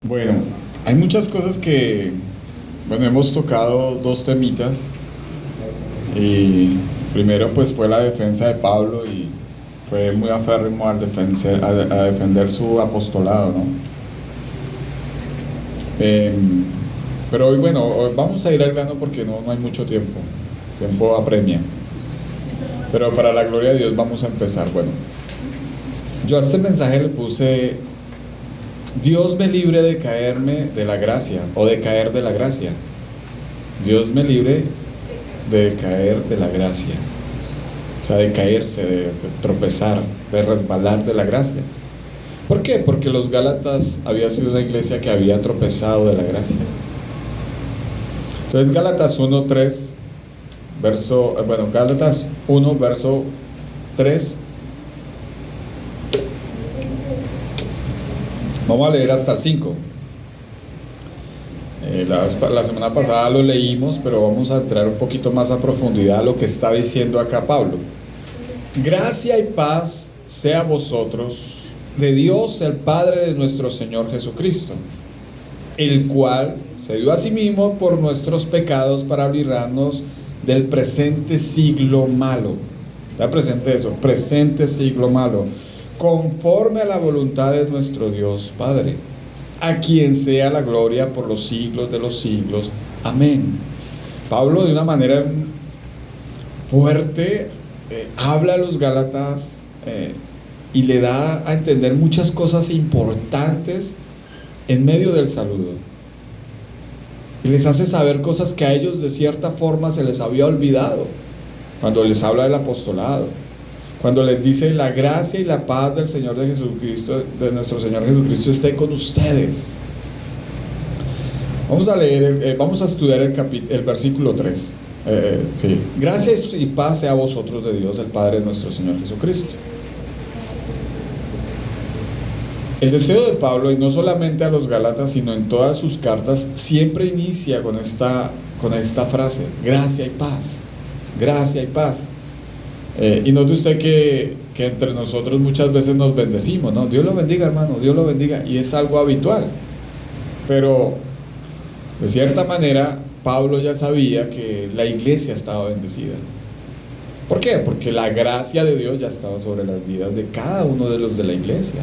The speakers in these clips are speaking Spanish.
Bueno, hay muchas cosas que, bueno, hemos tocado dos temitas. Y primero pues fue la defensa de Pablo y fue muy aférrimo a defender su apostolado, ¿no? Eh, pero hoy, bueno, hoy vamos a ir al grano porque no hay mucho tiempo. Tiempo apremia. Pero para la gloria de Dios vamos a empezar. Bueno, yo a este mensaje le puse: Dios me libre de caerme de la gracia o de caer de la gracia. Dios me libre de caer de la gracia. O sea, de caerse, de tropezar, de resbalar de la gracia. ¿Por qué? Porque los Gálatas había sido una iglesia que había tropezado de la gracia. Entonces Gálatas 1:3, Gálatas 1, verso 3. Vamos a leer hasta el 5. La semana pasada lo leímos, pero vamos a entrar un poquito más a profundidad a lo que está diciendo acá Pablo. Gracia y paz sea a vosotros de Dios el Padre de nuestro Señor Jesucristo, el cual se dio a sí mismo por nuestros pecados para librarnos del presente siglo malo. Está presente eso, presente siglo malo, conforme a la voluntad de nuestro Dios Padre, a quien sea la gloria por los siglos de los siglos. Amén. Pablo, de una manera fuerte, habla a los Gálatas y le da a entender muchas cosas importantes en medio del saludo. Y les hace saber cosas que a ellos de cierta forma se les había olvidado cuando les habla del apostolado. Cuando les dice: la gracia y la paz del Señor de Jesucristo, de nuestro Señor Jesucristo, esté con ustedes. Vamos a leer, vamos a estudiar el versículo 3. Sí. Gracia y paz sea a vosotros de Dios, el Padre de nuestro Señor Jesucristo. El deseo de Pablo, y no solamente a los Gálatas, sino en todas sus cartas, siempre inicia con esta frase: gracia y paz. Gracia y paz. Y note usted que entre nosotros muchas veces nos bendecimos, ¿no? Dios lo bendiga, hermano, Dios lo bendiga, y es algo habitual. Pero de cierta manera Pablo ya sabía que la iglesia estaba bendecida. ¿Por qué? Porque la gracia de Dios ya estaba sobre las vidas de cada uno de los de la iglesia.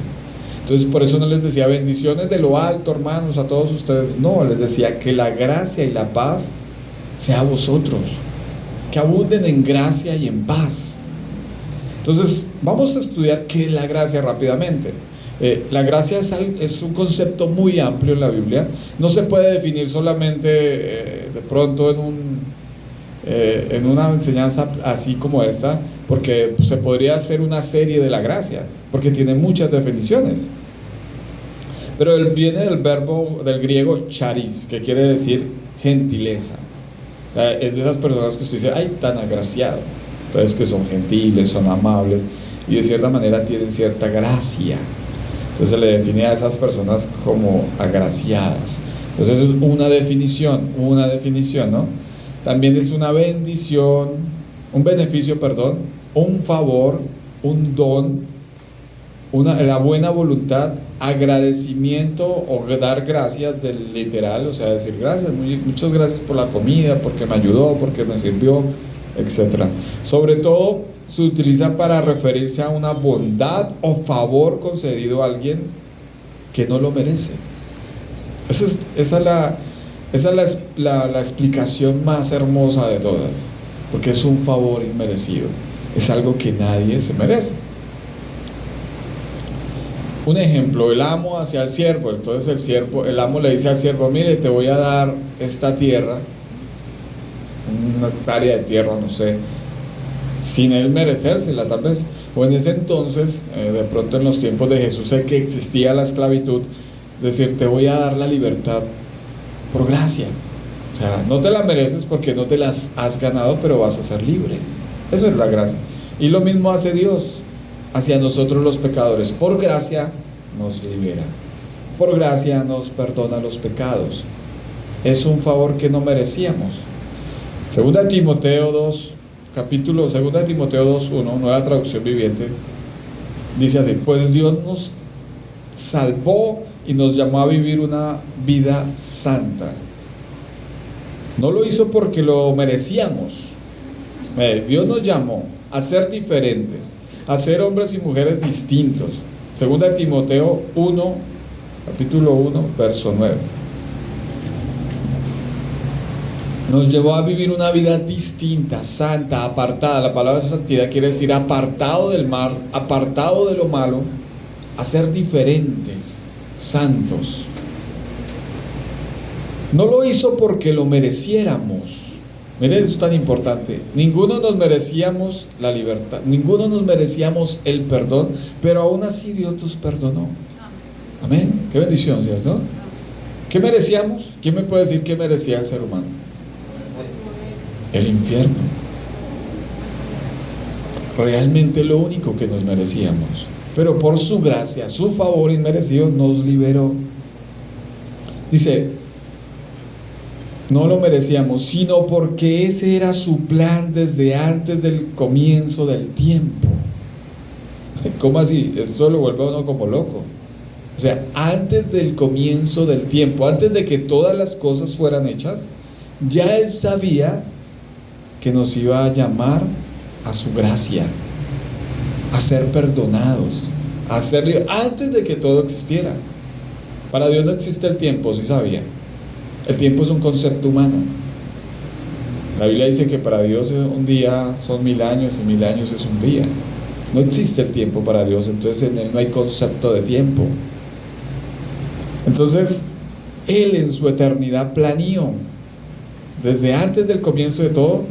Entonces por eso no les decía bendiciones de lo alto, hermanos, a todos ustedes. No, les decía que la gracia y la paz sea a vosotros, que abunden en gracia y en paz. Entonces vamos a estudiar qué es la gracia rápidamente. La gracia es un concepto muy amplio en la Biblia. No se puede definir solamente de pronto en una enseñanza así como esta, porque se podría hacer una serie de la gracia, porque tiene muchas definiciones. Pero él viene del verbo del griego charis, que quiere decir gentileza. Es de esas personas que usted dice: ay, tan agraciado. Entonces, que son gentiles, son amables y de cierta manera tienen cierta gracia. Entonces se le define a esas personas como agraciadas. Entonces es una definición, ¿no? También es una bendición, un beneficio, perdón, un favor, un don, la buena voluntad, agradecimiento o dar gracias del literal, o sea, decir gracias, muchas gracias por la comida, porque me ayudó, porque me sirvió, etc. Sobre todo se utiliza para referirse a una bondad o favor concedido a alguien que no lo merece. Esa es la explicación más hermosa de todas, porque es un favor inmerecido, es algo que nadie se merece. Un ejemplo: el amo hacia el siervo. Entonces el amo le dice al siervo: mire, te voy a dar esta tierra, una hectárea de tierra, no sé, sin él merecérsela tal vez. O en ese entonces, de pronto en los tiempos de Jesús, sé que existía la esclavitud, decir: te voy a dar la libertad por gracia. O sea, no te la mereces porque no te las has ganado, pero vas a ser libre. Eso es la gracia. Y lo mismo hace Dios hacia nosotros los pecadores. Por gracia nos libera, por gracia nos perdona los pecados. Es un favor que no merecíamos. Segunda Timoteo 2:1, nueva traducción viviente, dice así: pues Dios nos salvó y nos llamó a vivir una vida santa. No lo hizo porque lo merecíamos. Dios nos llamó a ser diferentes, a ser hombres y mujeres distintos. Segunda de Timoteo 1, capítulo 1, verso 9. Nos llevó a vivir una vida distinta, santa, apartada. La palabra santidad quiere decir apartado del mal, apartado de lo malo, a ser diferentes, santos. No lo hizo porque lo mereciéramos. Miren, eso es tan importante. Ninguno nos merecíamos la libertad, ninguno nos merecíamos el perdón, pero aún así Dios nos perdonó. Amén. Qué bendición, ¿cierto? ¿Qué merecíamos? ¿Quién me puede decir qué merecía el ser humano? El infierno. Realmente lo único que nos merecíamos. Pero por su gracia, su favor inmerecido nos liberó. Dice, no lo merecíamos, sino porque ese era su plan desde antes del comienzo del tiempo. ¿Cómo así? Esto lo vuelve a uno como loco. O sea, antes del comienzo del tiempo, antes de que todas las cosas fueran hechas, ya Él sabía que nos iba a llamar a su gracia, a ser perdonados, a ser antes de que todo existiera. Para Dios no existe el tiempo, ¿sí sabía? El tiempo es un concepto humano. La Biblia dice que para Dios un día son 1000 años y 1000 años es un día. No existe el tiempo para Dios, entonces en Él no hay concepto de tiempo. Entonces, Él en su eternidad planeó, desde antes del comienzo de todo,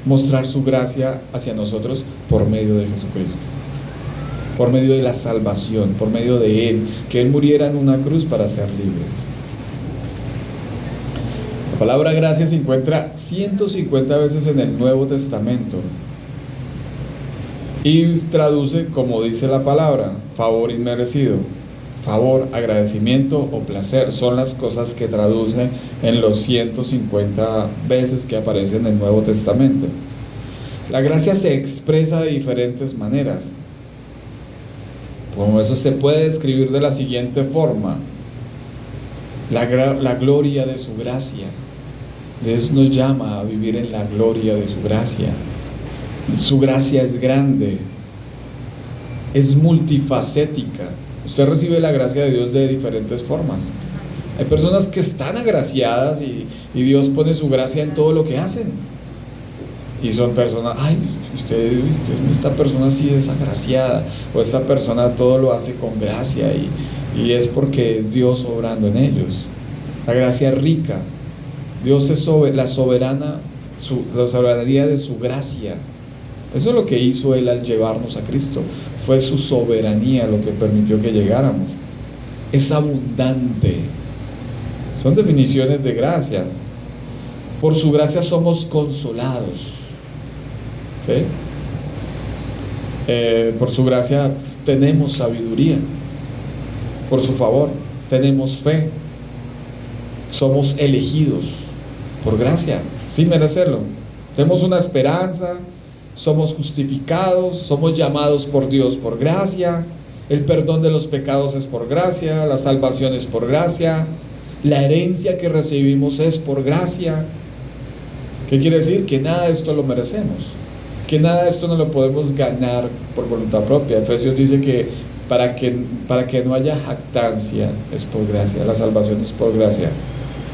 mostrar su gracia hacia nosotros por medio de Jesucristo, por medio de la salvación, por medio de Él, que Él muriera en una cruz para ser libres. La palabra gracia se encuentra 150 veces en el Nuevo Testamento y traduce, como dice la palabra, favor inmerecido, favor, agradecimiento o placer. Son las cosas que traduce en los 150 veces que aparece en el Nuevo Testamento. La gracia se expresa de diferentes maneras. Como eso se puede describir de la siguiente forma: la gloria de su gracia. Dios nos llama a vivir en la gloria de su gracia. Su gracia es grande, es multifacética. Usted recibe la gracia de Dios de diferentes formas. Hay personas que están agraciadas y Dios pone su gracia en todo lo que hacen. Y son personas, ay, esta persona sí es agraciada, o esta persona todo lo hace con gracia, y es porque es Dios obrando en ellos. La gracia es rica. Dios es la soberanía de su gracia. Eso es lo que hizo Él al llevarnos a Cristo. Fue su soberanía lo que permitió que llegáramos. Es abundante. Son definiciones de gracia. Por su gracia somos consolados. ¿Sí? Por su gracia tenemos sabiduría. Por su favor tenemos fe. Somos elegidos por gracia, sin merecerlo. Tenemos una esperanza. Somos justificados, somos llamados por Dios por gracia. El perdón de los pecados es por gracia, la salvación es por gracia, la herencia que recibimos es por gracia. ¿Qué quiere decir? Que nada de esto lo merecemos, que nada de esto no lo podemos ganar por voluntad propia. Efesios dice que para que no haya jactancia es por gracia, la salvación es por gracia,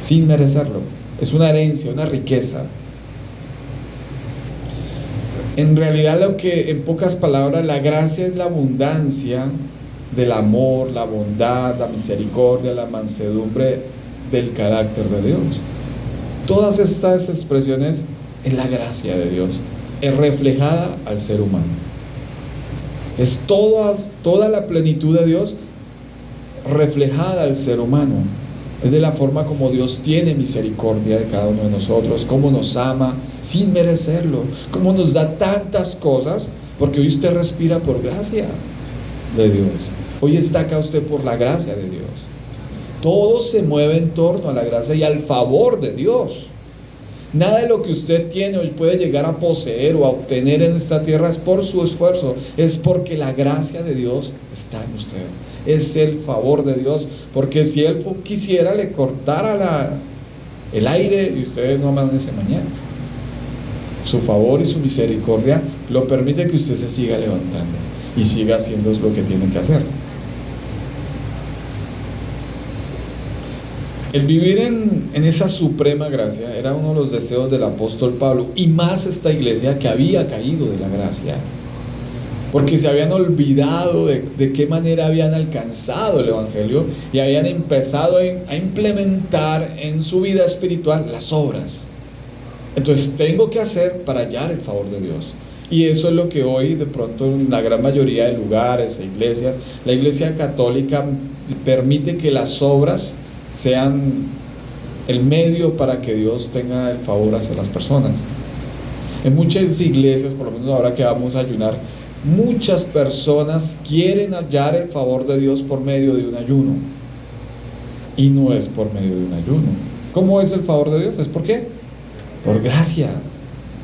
sin merecerlo. Es una herencia, una riqueza. En realidad, lo que, en pocas palabras, la gracia es la abundancia del amor, la bondad, la misericordia, la mansedumbre del carácter de Dios. Todas estas expresiones es la gracia de Dios, es reflejada al ser humano. Es toda la plenitud de Dios reflejada al ser humano. Es de la forma como Dios tiene misericordia de cada uno de nosotros, cómo nos ama sin merecerlo, cómo nos da tantas cosas, porque hoy usted respira por gracia de Dios. Hoy está acá usted por la gracia de Dios. Todo se mueve en torno a la gracia y al favor de Dios. Nada de lo que usted tiene hoy puede llegar a poseer o a obtener en esta tierra es por su esfuerzo, es porque la gracia de Dios está en usted. es el favor de Dios, porque si Él quisiera le cortara el aire y ustedes no amanece mañana. Su favor y su misericordia lo permite que usted se siga levantando y siga haciendo lo que tiene que hacer. El vivir en esa suprema gracia era uno de los deseos del apóstol Pablo, y más esta iglesia que había caído de la gracia, porque se habían olvidado de qué manera habían alcanzado el evangelio y habían empezado a implementar en su vida espiritual las obras. Entonces tengo que hacer para hallar el favor de Dios. Y eso es lo que hoy de pronto en la gran mayoría de lugares e iglesias, la iglesia católica permite que las obras sean el medio para que Dios tenga el favor hacia las personas. En muchas iglesias, por lo menos ahora que vamos a ayunar, muchas personas quieren hallar el favor de Dios por medio de un ayuno, y no es por medio de un ayuno. ¿Cómo es el favor de Dios? ¿Es por qué? Por gracia.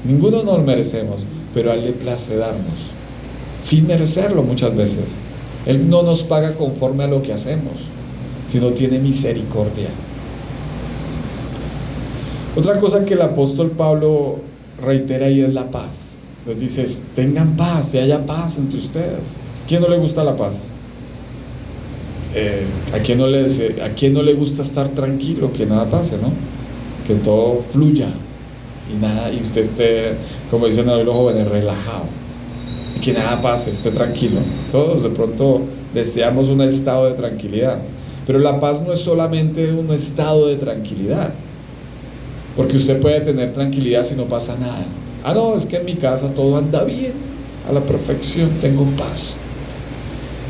Ninguno nos lo merecemos, pero a Él le place darnos sin merecerlo muchas veces. Él no nos paga conforme a lo que hacemos, sino tiene misericordia. Otra cosa que el apóstol Pablo reitera ahí es la paz. Les dice, tengan paz, que haya paz entre ustedes. ¿A quién no le gusta la paz? ¿A quién no le gusta estar tranquilo, que nada pase, ¿no? Que todo fluya y usted esté, como dicen los jóvenes, relajado, y que nada pase, esté tranquilo. Todos de pronto deseamos un estado de tranquilidad, pero la paz no es solamente un estado de tranquilidad, porque usted puede tener tranquilidad si no pasa nada. No, es que en mi casa todo anda bien, a la perfección, tengo paz.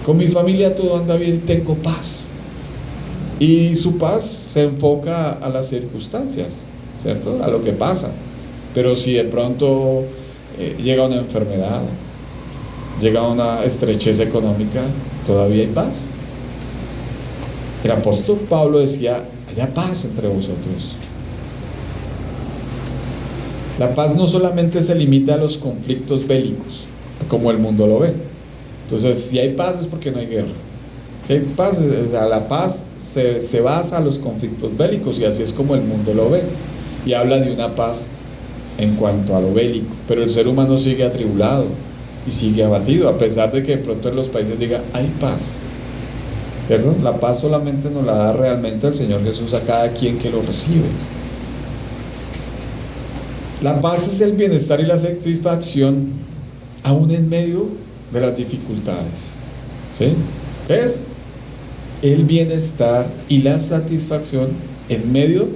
Con mi familia todo anda bien, tengo paz. Y su paz se enfoca a las circunstancias, ¿cierto? A lo que pasa. Pero si de pronto llega una enfermedad, llega una estrechez económica, todavía hay paz. El apóstol Pablo decía, haya paz entre vosotros. La paz no solamente se limita a los conflictos bélicos, como el mundo lo ve. Entonces, si hay paz es porque no hay guerra. Si hay paz, la paz se basa en los conflictos bélicos, y así es como el mundo lo ve. Y habla de una paz en cuanto a lo bélico, pero el ser humano sigue atribulado y sigue abatido, a pesar de que de pronto en los países diga, hay paz. ¿Cierto? La paz solamente nos la da realmente el Señor Jesús a cada quien que lo recibe. La paz es el bienestar y la satisfacción aún en medio de las dificultades. ¿Sí? Es el bienestar y la satisfacción en medio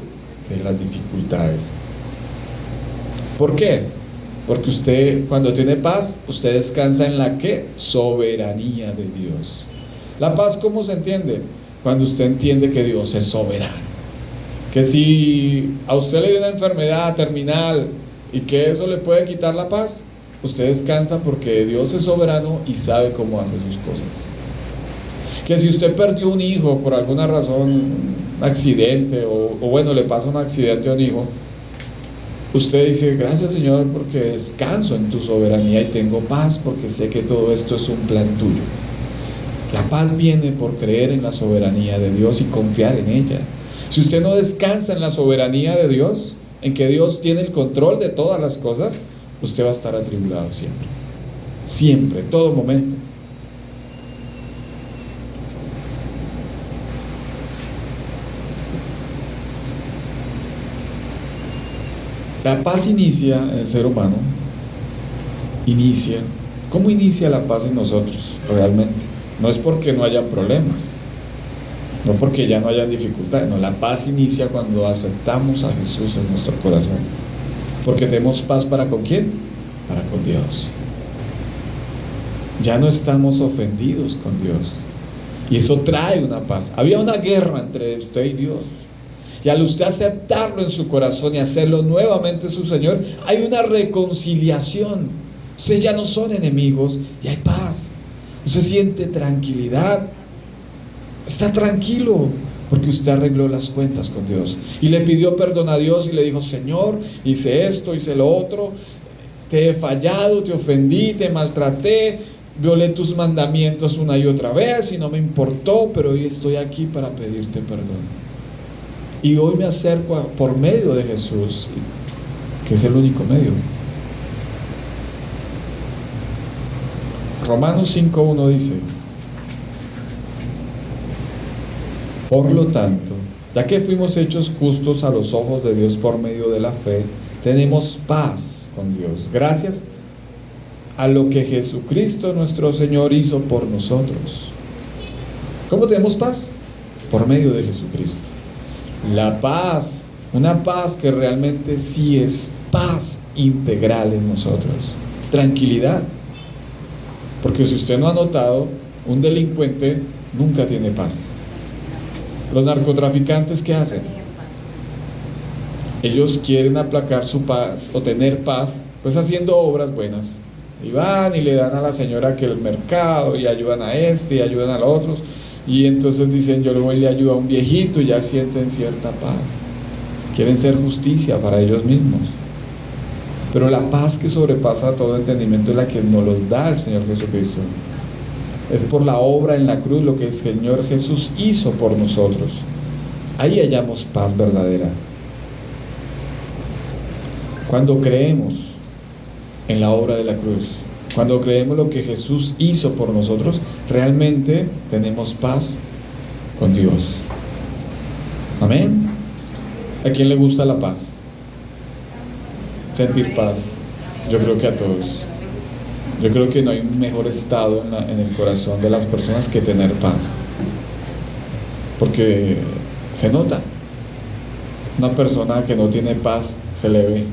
de las dificultades. ¿Por qué? Porque usted, cuando tiene paz, usted descansa en la ¿qué? Soberanía de Dios. La paz, ¿cómo se entiende? Cuando usted entiende que Dios es soberano. Que si a usted le dio una enfermedad terminal y que eso le puede quitar la paz, usted descansa porque Dios es soberano y sabe cómo hace sus cosas. Que si usted perdió un hijo por alguna razón, un accidente, o bueno, le pasa un accidente a un hijo, usted dice, gracias Señor porque descanso en tu soberanía y tengo paz porque sé que todo esto es un plan tuyo. La paz viene por creer en la soberanía de Dios y confiar en ella. Si usted no descansa en la soberanía de Dios, en que Dios tiene el control de todas las cosas, usted va a estar atribulado siempre. Siempre, todo momento. La paz inicia en el ser humano. ¿Cómo inicia la paz en nosotros realmente? No es porque no haya problemas, no porque ya no haya dificultades, no, la paz inicia cuando aceptamos a Jesús en nuestro corazón, porque tenemos paz ¿para con quién? Para con Dios. Ya no estamos ofendidos con Dios, y eso trae una paz. Había una guerra entre usted y Dios, y al usted aceptarlo en su corazón y hacerlo nuevamente su Señor, hay una reconciliación. Ustedes ya no son enemigos y hay paz. Usted siente tranquilidad, está tranquilo porque usted arregló las cuentas con Dios y le pidió perdón a Dios y le dijo, Señor, hice esto, hice lo otro, te he fallado, te ofendí, te maltraté, violé tus mandamientos una y otra vez y no me importó, pero hoy estoy aquí para pedirte perdón. Y hoy me acerco por medio de Jesús, que es el único medio. Romanos 5:1 dice: por lo tanto, ya que fuimos hechos justos a los ojos de Dios por medio de la fe, tenemos paz con Dios, gracias a lo que Jesucristo nuestro Señor hizo por nosotros. ¿Cómo tenemos paz? Por medio de Jesucristo. La paz, una paz que realmente sí es paz integral en nosotros, tranquilidad. Porque si usted no ha notado, un delincuente nunca tiene paz. Los narcotraficantes, ¿qué hacen? Ellos quieren aplacar su paz o tener paz, pues haciendo obras buenas. Y van y le dan a la señora que el mercado, y ayudan a este y ayudan a los otros. Y entonces dicen: yo le voy y le ayudo a un viejito, y ya sienten cierta paz. Quieren ser justicia para ellos mismos. Pero la paz que sobrepasa todo entendimiento es la que nos los da el Señor Jesucristo. Es por la obra en la cruz, lo que el Señor Jesús hizo por nosotros. Ahí hallamos paz verdadera. Cuando creemos en la obra de la cruz, cuando creemos lo que Jesús hizo por nosotros, realmente tenemos paz con Dios. Amén. ¿A quién le gusta la paz? Sentir paz. Yo creo que a todos. Yo creo que no hay un mejor estado en el corazón de las personas que tener paz. Porque se nota. Una persona que no tiene paz se le ve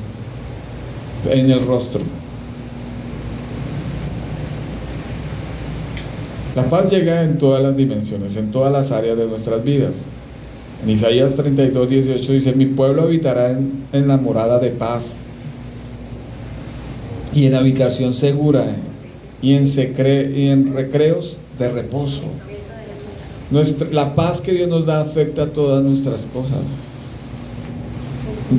en el rostro. La paz llega en todas las dimensiones, en todas las áreas de nuestras vidas. En Isaías 32:18 dice: mi pueblo habitará en la morada de paz y en habitación segura y en recreos de reposo. La paz que Dios nos da afecta a todas nuestras cosas.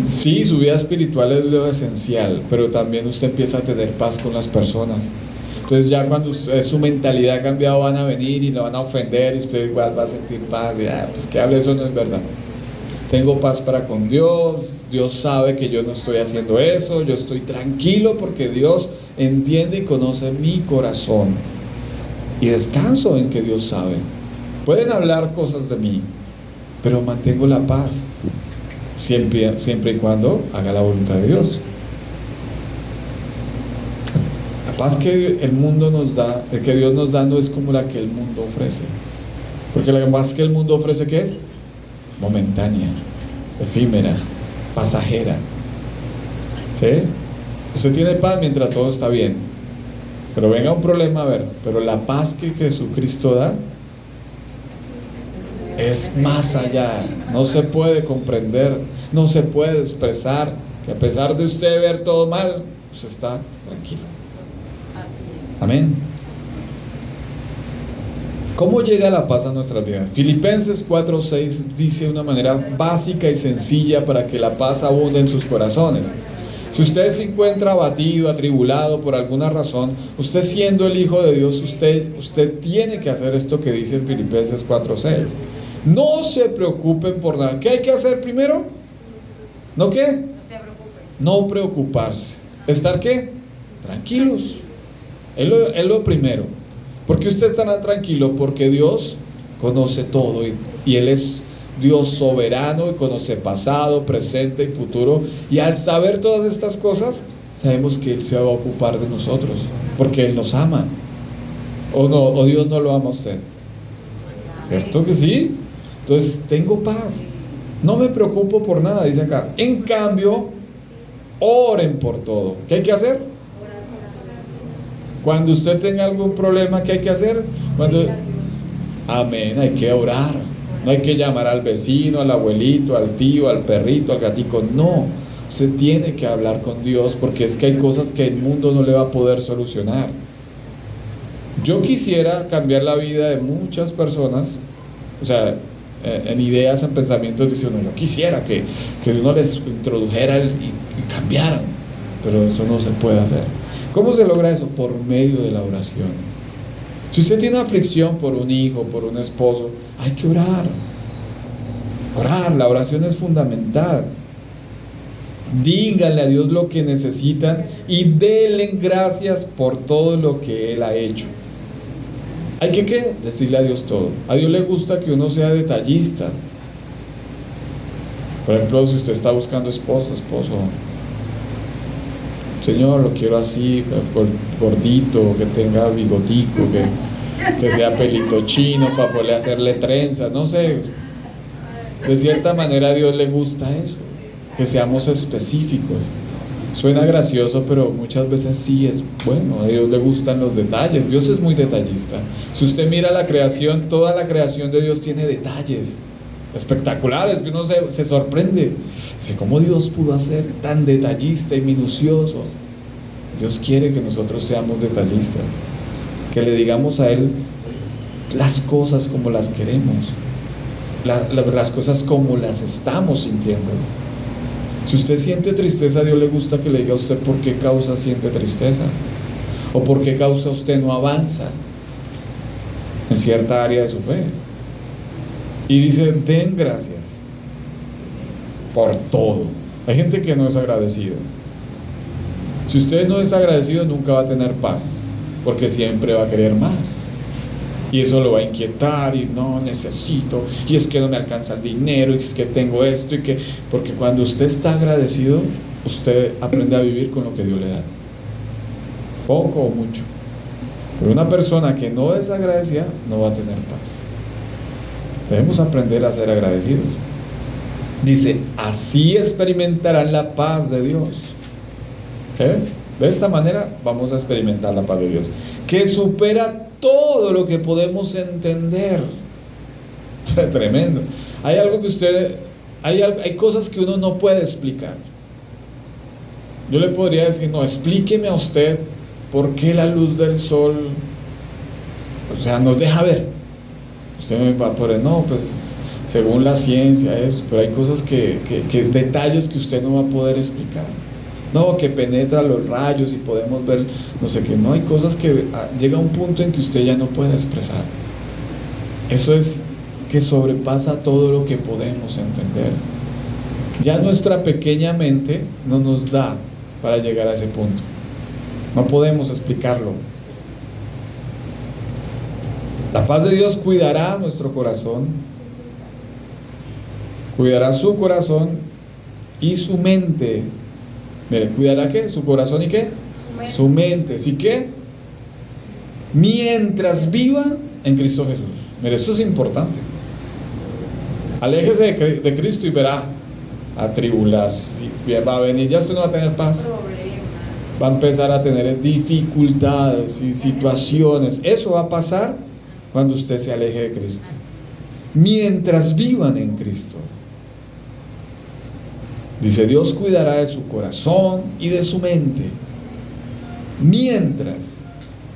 Sí, su vida espiritual es lo esencial, pero también usted empieza a tener paz con las personas. Entonces ya cuando su mentalidad ha cambiado, van a venir y le van a ofender, y usted igual va a sentir paz. Y pues que hable, eso no es verdad. Tengo paz para con Dios. Dios sabe que yo no estoy haciendo eso. Yo estoy tranquilo porque Dios entiende y conoce mi corazón. Y descanso en que Dios sabe. Pueden hablar cosas de mí, pero mantengo la paz. Siempre y cuando haga la voluntad de Dios. La paz que el mundo nos da, que Dios nos da, no es como la que el mundo ofrece. Porque la paz que el mundo ofrece, ¿qué es? Momentánea, efímera, pasajera. ¿Sí? Usted tiene paz mientras todo está bien. Pero venga un problema, a ver. Pero la paz que Jesucristo da es más allá. No se puede comprender, no se puede expresar. Que a pesar de usted ver todo mal, usted está tranquilo. Amén. ¿Cómo llega la paz a nuestras vidas? Filipenses 4:6 dice de una manera básica y sencilla para que la paz abunde en sus corazones. Si usted se encuentra abatido, atribulado por alguna razón, usted siendo el Hijo de Dios, usted tiene que hacer esto que dice en Filipenses 4:6. No se preocupen por nada. ¿Qué hay que hacer primero? ¿No qué? No se preocupen. No preocuparse. ¿Estar qué? Tranquilos. Es lo primero. ¿Por qué usted estará tranquilo? Porque Dios conoce todo y Él es Dios soberano y conoce pasado, presente y futuro. Y al saber todas estas cosas, sabemos que Él se va a ocupar de nosotros, porque Él nos ama. ¿O no? ¿O Dios no lo ama a usted? ¿Cierto que sí? Entonces tengo paz. No me preocupo por nada, dice acá. En cambio, oren por todo. ¿Qué hay que hacer? Cuando usted tenga algún problema, ¿qué hay que hacer? Amén, hay que orar. No hay que llamar al vecino, al abuelito, al tío, al perrito, al gatico. No, usted tiene que hablar con Dios, porque es que hay cosas que el mundo no le va a poder solucionar. Yo quisiera cambiar la vida de muchas personas, o sea, en ideas, en pensamientos, diciendo, yo quisiera que uno les introdujera y cambiaran, pero eso no se puede hacer. ¿Cómo se logra eso? Por medio de la oración. Si usted tiene aflicción por un hijo, por un esposo, hay que orar. Orar, la oración es fundamental. Díganle a Dios lo que necesitan y denle gracias por todo lo que Él ha hecho. Hay que ¿qué? Decirle a Dios todo. A Dios le gusta que uno sea detallista. Por ejemplo, si usted está buscando esposo, Señor, lo quiero así, gordito, que tenga bigotico, que sea pelito chino para poderle hacerle trenzas, no sé. De cierta manera a Dios le gusta eso, que seamos específicos. Suena gracioso, pero muchas veces sí es bueno. A Dios le gustan los detalles. Dios es muy detallista. Si usted mira la creación, toda la creación de Dios tiene detalles espectaculares que uno se sorprende. Dice, ¿cómo Dios pudo hacer tan detallista y minucioso? Dios quiere que nosotros seamos detallistas, que le digamos a Él las cosas como las queremos, las cosas como las estamos sintiendo. Si usted siente tristeza, a Dios le gusta que le diga a usted por qué causa siente tristeza, o por qué causa usted no avanza en cierta área de su fe. Y dice, den gracias por todo. Hay gente que no es agradecida. Si usted no es agradecido, nunca va a tener paz, porque siempre va a querer más. Y eso lo va a inquietar, y no, necesito, y es que no me alcanza el dinero, y es que tengo esto, porque cuando usted está agradecido, usted aprende a vivir con lo que Dios le da, poco o mucho. Pero una persona que no es agradecida no va a tener paz. Debemos aprender a ser agradecidos. Dice, así experimentarán la paz de Dios. De esta manera vamos a experimentar la paz de Dios, que supera todo lo que podemos entender. Tremendo. Hay algo que hay cosas que uno no puede explicar. Yo le podría decir, no, explíqueme a usted por qué la luz del sol, nos deja ver. Usted me va a poner, no, pues según la ciencia eso, pero hay cosas detalles que usted no va a poder explicar. No, que penetra los rayos y podemos ver, no sé qué, no, hay cosas que llega un punto en que usted ya no puede expresar. Eso es que sobrepasa todo lo que podemos entender. Ya nuestra pequeña mente no nos da para llegar a ese punto. No podemos explicarlo. La paz de Dios cuidará nuestro corazón, cuidará su corazón y su mente. Mire, ¿cuidará qué? ¿Su corazón y qué? Su mente. ¿Sí qué? Mientras viva en Cristo Jesús. Mire, esto es importante. Aléjese de Cristo y verá tribulaciones. Va a venir, ya usted no va a tener paz. Va a empezar a tener dificultades y situaciones. Eso va a pasar cuando usted se aleje de Cristo. Mientras vivan en Cristo. Dice, Dios cuidará de su corazón y de su mente. Mientras,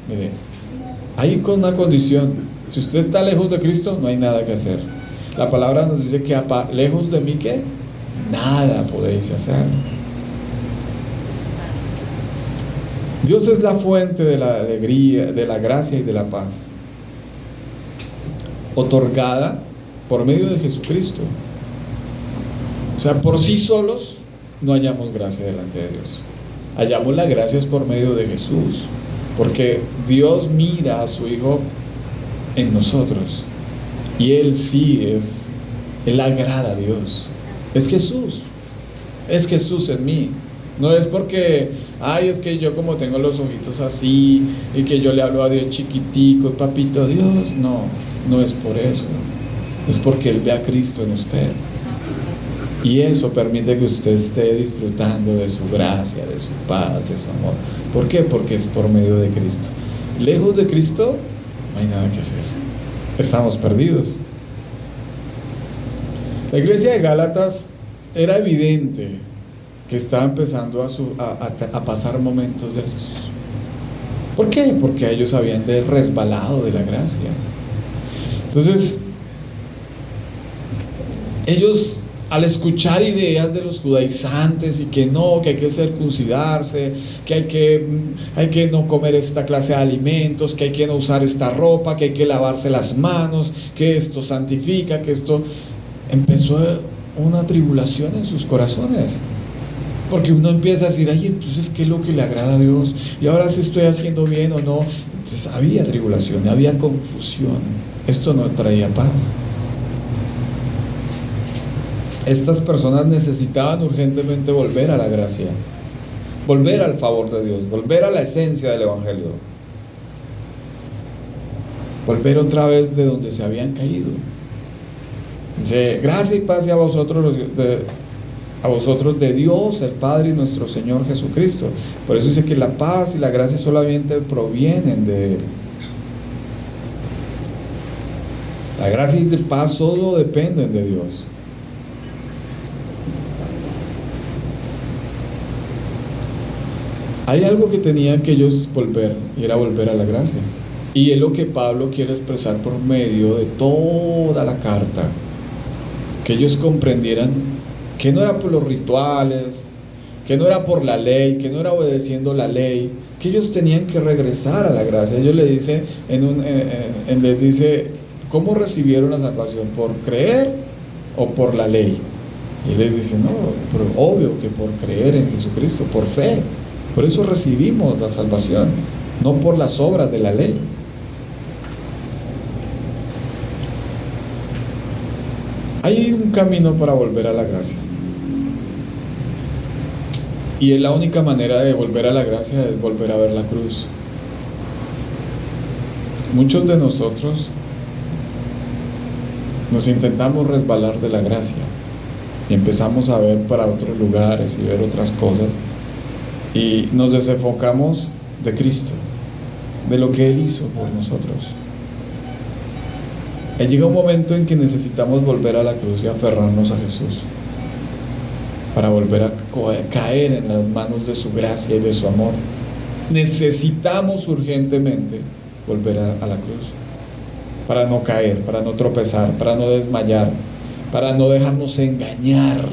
mire, hay con una condición. Si usted está lejos de Cristo, no hay nada que hacer. La palabra nos dice que lejos de mí, ¿qué? Nada podéis hacer. Dios es la fuente de la alegría, de la gracia y de la paz, otorgada por medio de Jesucristo. O sea, por sí solos no hallamos gracia delante de Dios. Hallamos la gracia es por medio de Jesús, porque Dios mira a su Hijo en nosotros y Él Él agrada a Dios. Es Jesús en mí. No es porque, es que yo como tengo los ojitos así y que yo le hablo a Dios chiquitico, papito Dios. No es por eso. Es porque Él ve a Cristo en usted. Y eso permite que usted esté disfrutando de su gracia, de su paz, de su amor. ¿Por qué? Porque es por medio de Cristo. Lejos de Cristo no hay nada que hacer. Estamos perdidos. La iglesia de Gálatas era evidente que estaba empezando a pasar momentos de estos. ¿Por qué? Porque ellos habían resbalado de la gracia. Entonces, ellos al escuchar ideas de los judaizantes y que no, que hay que circuncidarse, que hay que no comer esta clase de alimentos, que hay que no usar esta ropa, que hay que lavarse las manos, que esto santifica, que esto... Empezó una tribulación en sus corazones. Porque uno empieza a decir, ay, entonces, ¿qué es lo que le agrada a Dios? Y ahora si estoy haciendo bien o no. Entonces había tribulación, había confusión. Esto no traía paz. Estas personas necesitaban urgentemente volver a la gracia, volver al favor de Dios, volver a la esencia del Evangelio, volver otra vez de donde se habían caído. Dice, gracia y paz sea a vosotros de Dios el Padre y nuestro Señor Jesucristo. Por eso dice que la paz y la gracia solamente provienen de Él. La gracia y la paz solo dependen de Dios. Hay algo que tenían que ellos volver, y era volver a la gracia. Y es lo que Pablo quiere expresar por medio de toda la carta. Que ellos comprendieran que no era por los rituales, que no era por la ley, que no era obedeciendo la ley, que ellos tenían que regresar a la gracia. Ellos le dicen, les dice, ¿cómo recibieron la salvación? ¿Por creer o por la ley? Y él les dice, no, pero obvio que por creer en Jesucristo, por fe. Por eso recibimos la salvación, no por las obras de la ley. Hay un camino para volver a la gracia. Y es la única manera de volver a la gracia es volver a ver la cruz. Muchos de nosotros nos intentamos resbalar de la gracia y empezamos a ver para otros lugares y ver otras cosas y nos desenfocamos de Cristo, de lo que Él hizo por nosotros. Y llega un momento en que necesitamos volver a la cruz y aferrarnos a Jesús para volver a caer en las manos de su gracia y de su amor. Necesitamos urgentemente volver a la cruz para no caer, para no tropezar, para no desmayar, para no dejarnos engañar.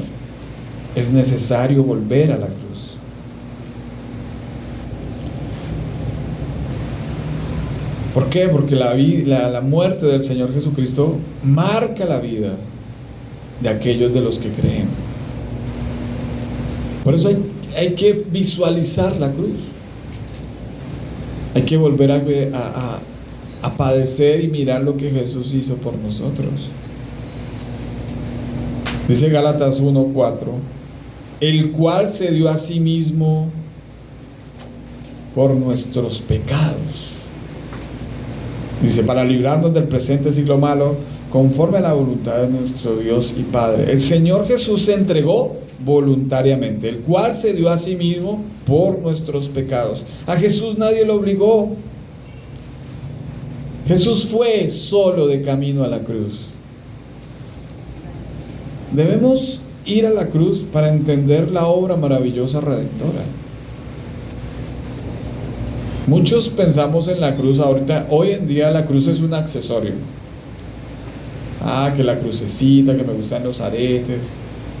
Es necesario volver a la cruz. ¿Por qué? Porque la muerte del Señor Jesucristo marca la vida de aquellos de los que creen. Por eso hay que visualizar la cruz. Hay que volver a padecer y mirar lo que Jesús hizo por nosotros. Dice Gálatas 1:4, el cual se dio a sí mismo por nuestros pecados. Dice, para librarnos del presente siglo malo, conforme a la voluntad de nuestro Dios y Padre. El Señor Jesús se entregó voluntariamente, el cual se dio a sí mismo por nuestros pecados. A Jesús nadie lo obligó. Jesús fue solo de camino a la cruz. Debemos ir a la cruz para entender la obra maravillosa redentora. Muchos pensamos en la cruz ahorita, hoy en día la cruz es un accesorio. Que la crucecita, que me gustan los aretes,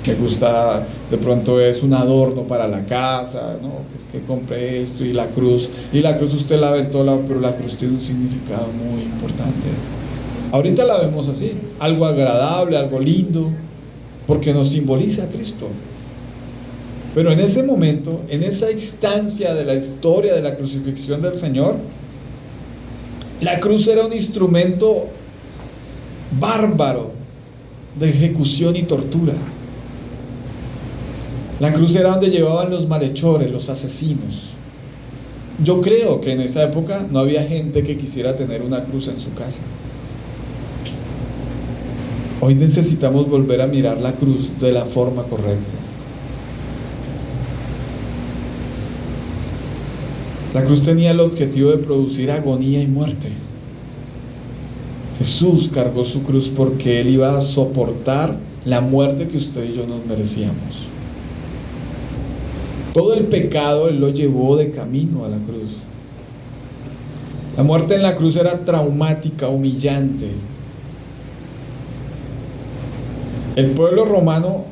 me gusta, de pronto es un adorno para la casa, no, es que compré esto y la cruz usted la ve toda, pero la cruz tiene un significado muy importante. Ahorita la vemos así, algo agradable, algo lindo, porque nos simboliza a Cristo. Pero en ese momento, en esa instancia de la historia de la crucifixión del Señor, la cruz era un instrumento bárbaro de ejecución y tortura. La cruz era donde llevaban los malhechores, los asesinos. Yo creo que en esa época no había gente que quisiera tener una cruz en su casa. Hoy necesitamos volver a mirar la cruz de la forma correcta. La cruz tenía el objetivo de producir agonía y muerte. Jesús cargó su cruz porque Él iba a soportar la muerte que usted y yo nos merecíamos. Todo el pecado Él lo llevó de camino a la cruz. La muerte en la cruz era traumática, humillante. El pueblo romano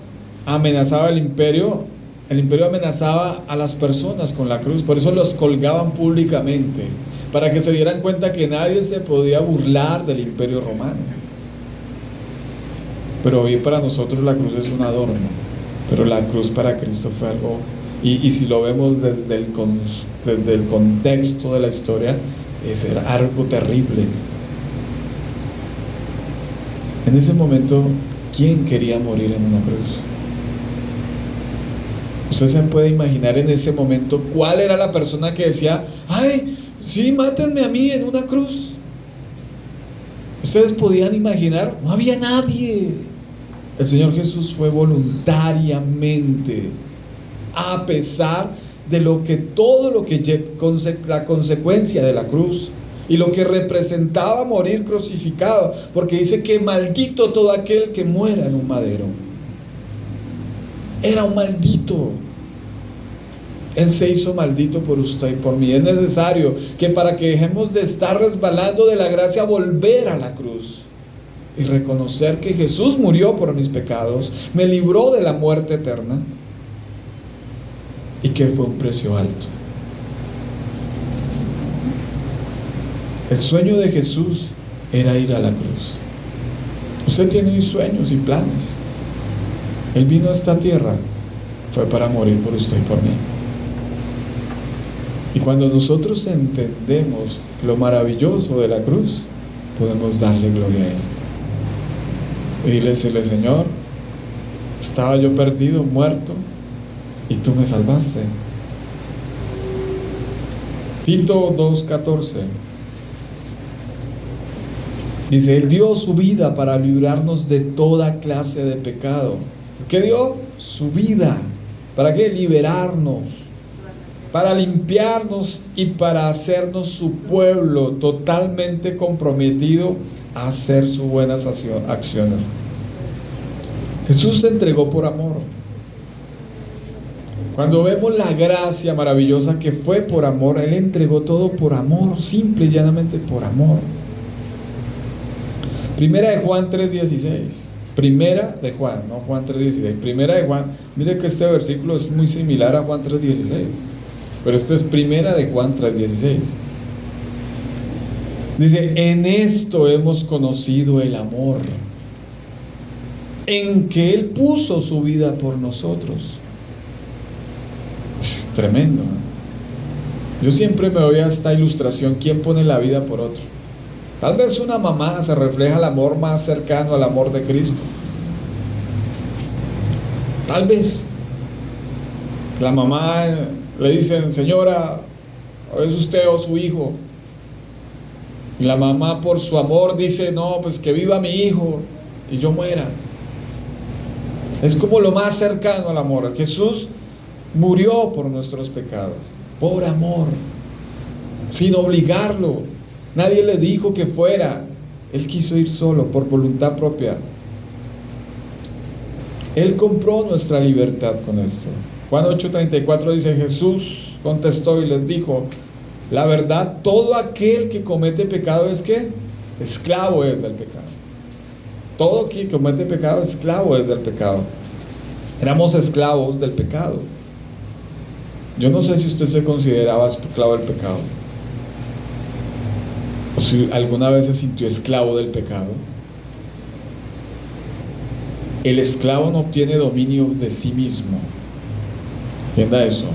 amenazaba el imperio amenazaba a las personas con la cruz, por eso los colgaban públicamente, para que se dieran cuenta que nadie se podía burlar del imperio romano. Pero hoy para nosotros la cruz es un adorno, pero la cruz para Cristo fue algo, y si lo vemos desde el contexto de la historia, era algo terrible. En ese momento, ¿quién quería morir en una cruz? Usted se puede imaginar en ese momento cuál era la persona que decía: ¡ay, sí, mátenme a mí en una cruz! Ustedes podían imaginar, no había nadie. El Señor Jesús fue voluntariamente, a pesar de todo lo que la consecuencia de la cruz y lo que representaba morir crucificado, porque dice que maldito todo aquel que muera en un madero. Era un maldito. Él se hizo maldito por usted y por mí. Es necesario que para que dejemos de estar resbalando de la gracia, volver a la cruz y reconocer que Jesús murió por mis pecados, me libró de la muerte eterna y que fue un precio alto. El sueño de Jesús era ir a la cruz. Usted tiene sueños y planes. Él vino a esta tierra, fue para morir por usted y por mí. Y cuando nosotros entendemos lo maravilloso de la cruz, podemos darle gloria a Él y decirle: Señor, estaba yo perdido, muerto, y tú me salvaste. Tito 2:14 dice: Él dio su vida para librarnos de toda clase de pecado. ¿Qué dio? Su vida. ¿Para qué? Liberarnos, para limpiarnos y para hacernos su pueblo totalmente comprometido a hacer sus buenas acciones. Jesús se entregó por amor. Cuando vemos la gracia maravillosa que fue por amor, Él entregó todo por amor, simple y llanamente por amor. Primera de Juan 3:16. Primera de Juan, no Juan 3:16. Primera de Juan. Mire que este versículo es muy similar a Juan 3:16, pero esto es Primera de Juan 3:16. Dice: en esto hemos conocido el amor, en que Él puso su vida por nosotros. Es tremendo, ¿no? Yo siempre me voy a esta ilustración: ¿quién pone la vida por otro? Tal vez una mamá se refleja el amor más cercano al amor de Cristo. Tal vez la mamá le dicen: señora, ¿o es usted o su hijo? Y la mamá, por su amor, dice: no, pues que viva mi hijo y yo muera. Es como lo más cercano al amor. Jesús murió por nuestros pecados, por amor, sin obligarlo. Nadie le dijo que fuera. Él quiso ir solo, por voluntad propia. Él compró nuestra libertad con esto. Juan 8:34 dice: Jesús contestó y les dijo: la verdad, todo aquel que comete pecado es ¿qué? Esclavo es del pecado. Todo aquel que comete pecado, esclavo es del pecado. Éramos esclavos del pecado. Yo no sé si usted se consideraba esclavo del pecado, o si alguna vez se sintió esclavo del pecado. El esclavo no tiene dominio de sí mismo. Entienda eso.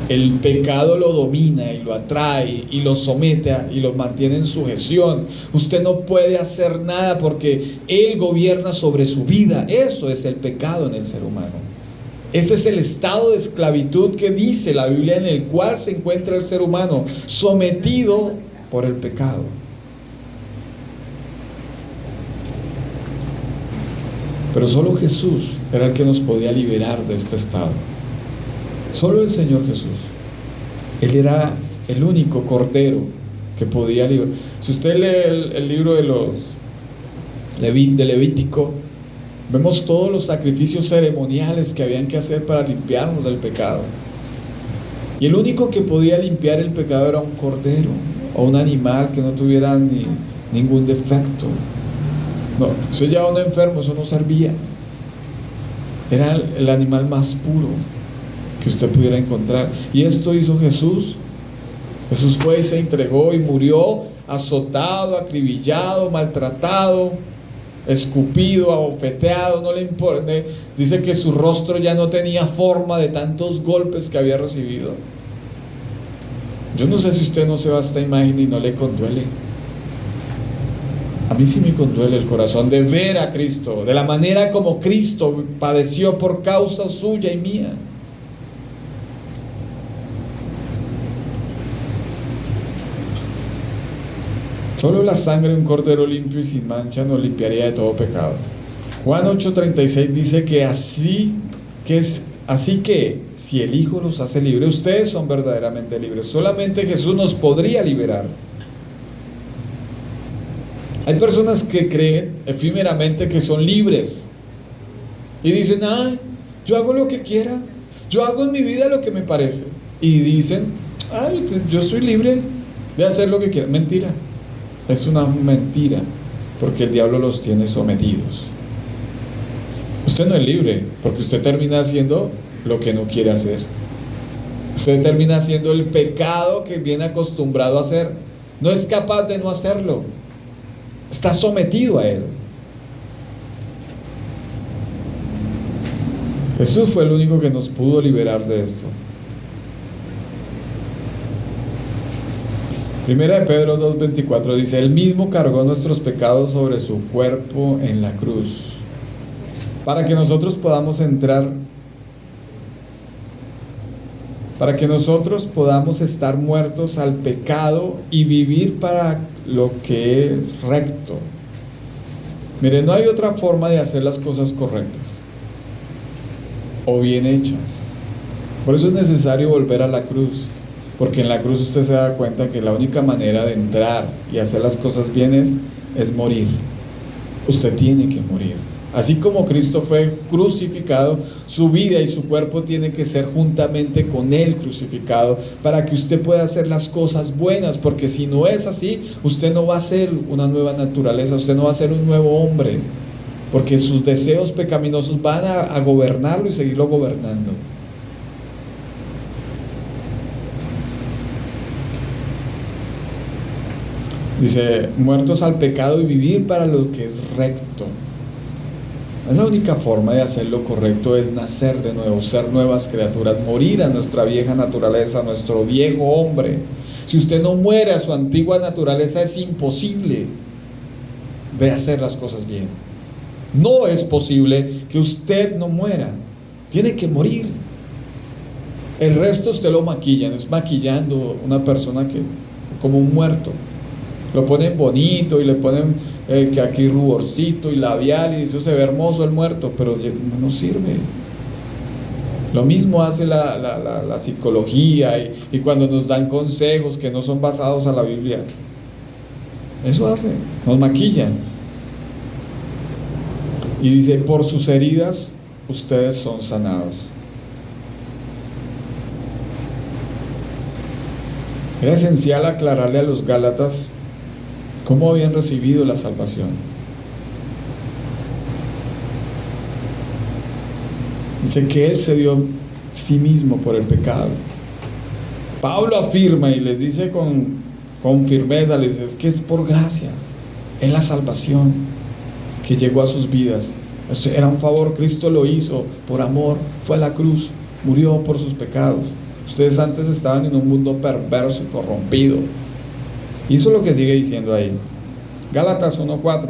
El pecado lo domina y lo atrae y lo somete y lo mantiene en sujeción. Usted no puede hacer nada porque Él gobierna sobre su vida. Eso es el pecado en el ser humano. Ese es el estado de esclavitud que dice la Biblia, en el cual se encuentra el ser humano, sometido por el pecado. Pero solo Jesús era el que nos podía liberar de este estado. Solo el Señor Jesús. Él era el único cordero que podía liberar. Si usted lee el libro de Levítico, vemos todos los sacrificios ceremoniales que habían que hacer para limpiarnos del pecado. Y el único que podía limpiar el pecado era un cordero o un animal que no tuviera ningún defecto. No, usted llevaba a un enfermo, eso no servía. Era el animal más puro que usted pudiera encontrar. Y esto hizo Jesús. Jesús fue y se entregó y murió azotado, acribillado, maltratado, escupido, abofeteado, no le importa. Dice que su rostro ya no tenía forma de tantos golpes que había recibido. Yo no sé si usted no se va a esta imagen y no le conduele. A mí sí me conduele el corazón de ver a Cristo, de la manera como Cristo padeció por causa suya y mía. Solo la sangre de un cordero limpio y sin mancha nos limpiaría de todo pecado. Juan 8:36 dice que así que si el Hijo los hace libres, ustedes son verdaderamente libres. Solamente Jesús nos podría liberar. Hay personas que creen efímeramente que son libres y dicen: yo hago lo que quiera, yo hago en mi vida lo que me parece, y dicen: yo soy libre de hacer lo que quiera. Mentira, es una mentira, porque el diablo los tiene sometidos. Usted no es libre, porque usted termina haciendo lo que no quiere hacer. Usted termina haciendo el pecado que viene acostumbrado a hacer. No es capaz de no hacerlo. Está sometido a él. Jesús fue el único que nos pudo liberar de esto. Primera de Pedro 2:24 dice: Él mismo cargó nuestros pecados sobre su cuerpo en la cruz, para que nosotros podamos estar muertos al pecado y vivir para lo que es recto. Mire, no hay otra forma de hacer las cosas correctas o bien hechas. Por eso es necesario volver a la cruz, porque en la cruz usted se da cuenta que la única manera de entrar y hacer las cosas bien es morir. Usted tiene que morir. Así como Cristo fue crucificado, su vida y su cuerpo tienen que ser juntamente con Él crucificado, para que usted pueda hacer las cosas buenas, porque si no es así, usted no va a ser una nueva naturaleza, usted no va a ser un nuevo hombre, porque sus deseos pecaminosos van a gobernarlo y seguirlo gobernando. Dice: muertos al pecado y vivir para lo que es recto. Es la única forma de hacer lo correcto, es nacer de nuevo, ser nuevas criaturas, morir a nuestra vieja naturaleza, a nuestro viejo hombre. Si usted no muere a su antigua naturaleza, es imposible de hacer las cosas bien. No es posible que usted no muera, tiene que morir. El resto usted lo maquillan, es maquillando una persona como un muerto. Lo ponen bonito y le ponen que aquí ruborcito y labial, y eso se ve hermoso el muerto, pero no sirve. Lo mismo hace la psicología y cuando nos dan consejos que no son basados a la Biblia. Eso hace, nos maquillan. Y dice: por sus heridas ustedes son sanados. Era esencial aclararle a los Gálatas cómo habían recibido la salvación. Dice que Él se dio a sí mismo por el pecado. Pablo afirma y les dice con firmeza, les dice: es que es por gracia, es la salvación que llegó a sus vidas. Esto era un favor, Cristo lo hizo por amor, fue a la cruz, murió por sus pecados. Ustedes antes estaban en un mundo perverso y corrompido. Y eso es lo que sigue diciendo ahí. Gálatas 1:4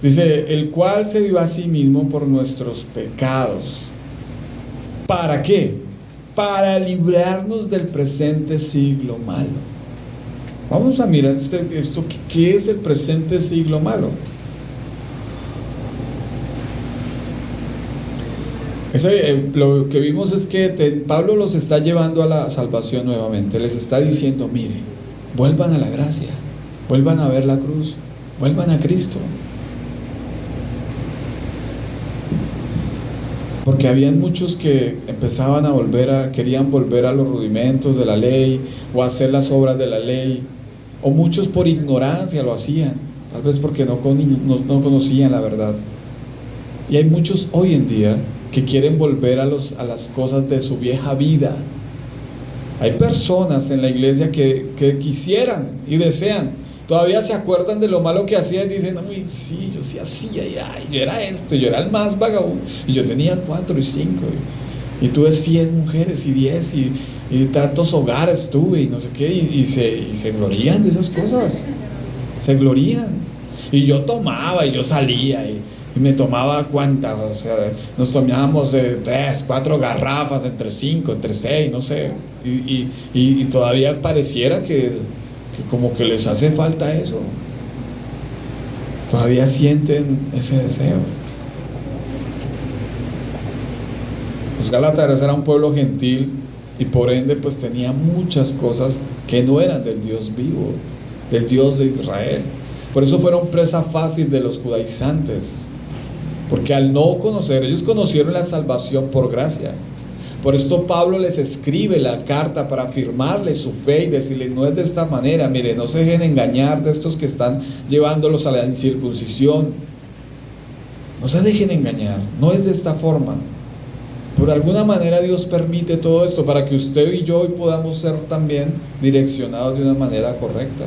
dice: el cual se dio a sí mismo por nuestros pecados. ¿Para qué? Para librarnos del presente siglo malo. Vamos a mirar esto. ¿Qué es el presente siglo malo? Lo que vimos es que Pablo los está llevando a la salvación nuevamente. Les está diciendo: mire, vuelvan a la gracia, vuelvan a ver la cruz, vuelvan a Cristo. Porque habían muchos que empezaban querían volver a los rudimentos de la ley, o hacer las obras de la ley, o muchos por ignorancia lo hacían. tal vez porque no conocían la verdad. Y hay muchos hoy en día que quieren volver a las cosas de su vieja vida. Hay personas en la iglesia que quisieran y desean, todavía se acuerdan de lo malo que hacían y dicen, uy, sí, yo sí hacía, y yo era esto, yo era el más vagabundo, y yo tenía 4 y 5, y tuve 100 mujeres y 10, y tantos hogares tuve, y no sé qué, y se glorían de esas cosas, se glorían. Y yo tomaba, y yo salía, y me tomaba cuántas, o sea, nos tomábamos 3, 4 garrafas, entre 5, entre 6, no sé, y todavía pareciera que como que les hace falta eso, todavía sienten ese deseo. Los gálatas eran un pueblo gentil y por ende pues tenía muchas cosas que no eran del Dios vivo, del Dios de Israel. Por eso fueron presa fácil de los judaizantes, porque al no conocer, ellos conocieron la salvación por gracia. Por esto Pablo les escribe la carta para afirmarles su fe y decirles, no es de esta manera, mire, no se dejen engañar de estos que están llevándolos a la incircuncisión, no se dejen engañar, no es de esta forma. Por alguna manera Dios permite todo esto para que usted y yo hoy podamos ser también direccionados de una manera correcta.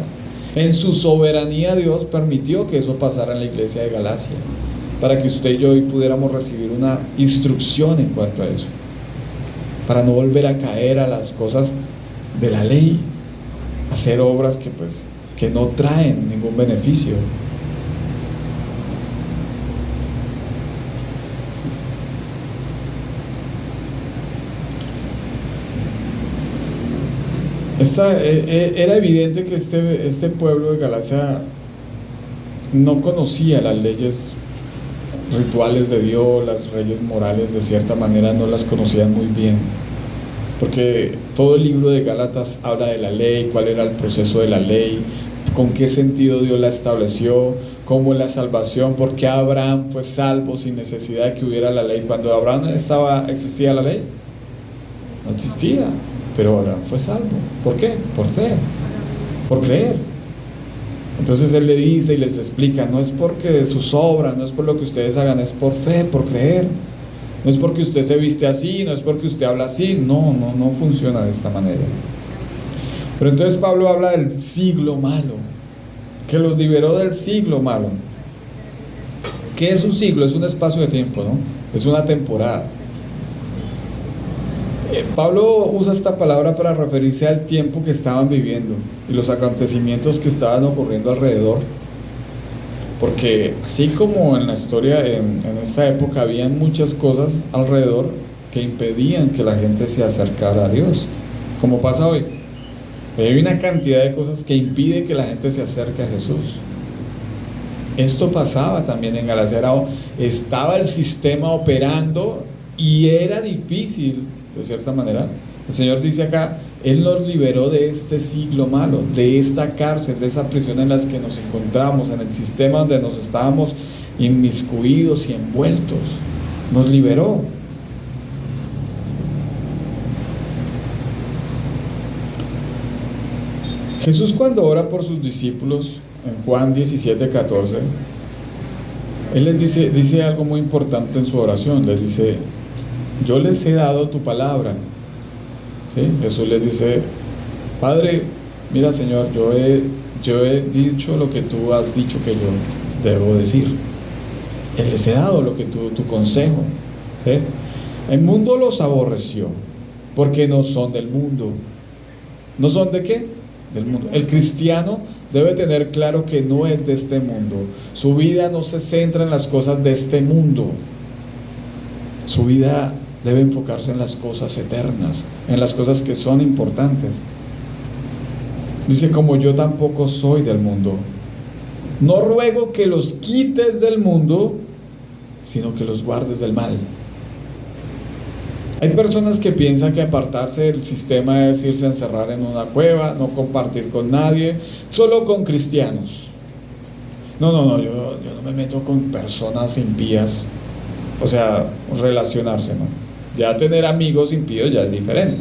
En su soberanía Dios permitió que eso pasara en la iglesia de Galacia, para que usted y yo hoy pudiéramos recibir una instrucción en cuanto a eso, para no volver a caer a las cosas de la ley, hacer obras que no traen ningún beneficio. Era evidente que este pueblo de Galacia no conocía las leyes rituales de Dios, las leyes morales, de cierta manera no las conocían muy bien, porque todo el libro de Gálatas habla de la ley, cuál era el proceso de la ley, con qué sentido Dios la estableció, cómo es la salvación, por qué Abraham fue salvo sin necesidad de que hubiera la ley. Cuando Abraham ¿existía la ley? No existía, pero Abraham fue salvo. ¿Por qué? Por fe, por creer. Entonces él le dice y les explica, no es porque sus obras, no es por lo que ustedes hagan, es por fe, por creer. No es porque usted se viste así, no es porque usted habla así, no funciona de esta manera. Pero entonces Pablo habla del siglo malo, que los liberó del siglo malo. ¿Qué es un siglo? Es un espacio de tiempo, ¿no? Es una temporada. Pablo usa esta palabra para referirse al tiempo que estaban viviendo y los acontecimientos que estaban ocurriendo alrededor, porque así como en la historia en esta época habían muchas cosas alrededor que impedían que la gente se acercara a Dios, como pasa hoy. Hay una cantidad de cosas que impide que la gente se acerque a Jesús. Esto pasaba también en Galacia. Estaba el sistema operando y era difícil, de cierta manera. El Señor dice acá, Él nos liberó de este siglo malo, de esta cárcel, de esa prisión en la que nos encontramos, en el sistema donde nos estábamos inmiscuidos y envueltos. Nos liberó. Jesús, cuando ora por sus discípulos en Juan 17:14, Él les dice algo muy importante en su oración. Les dice, yo les he dado tu palabra. ¿Sí? Jesús les dice, Padre, mira Señor, yo he dicho lo que tú has dicho que yo debo decir. Él les he dado lo que tu consejo. ¿Sí? El mundo los aborreció porque no son del mundo. ¿No son de qué? Del mundo. El cristiano debe tener claro que no es de este mundo. Su vida no se centra en las cosas de este mundo. Su vida debe enfocarse en las cosas eternas, en las cosas que son importantes. Dice, como yo tampoco soy del mundo, no ruego que los quites del mundo, sino que los guardes del mal. Hay personas que piensan que apartarse del sistema es irse a encerrar en una cueva, no compartir con nadie, solo con cristianos. No, yo no me meto con personas impías. O sea, relacionarse, ¿no? Ya tener amigos impíos ya es diferente.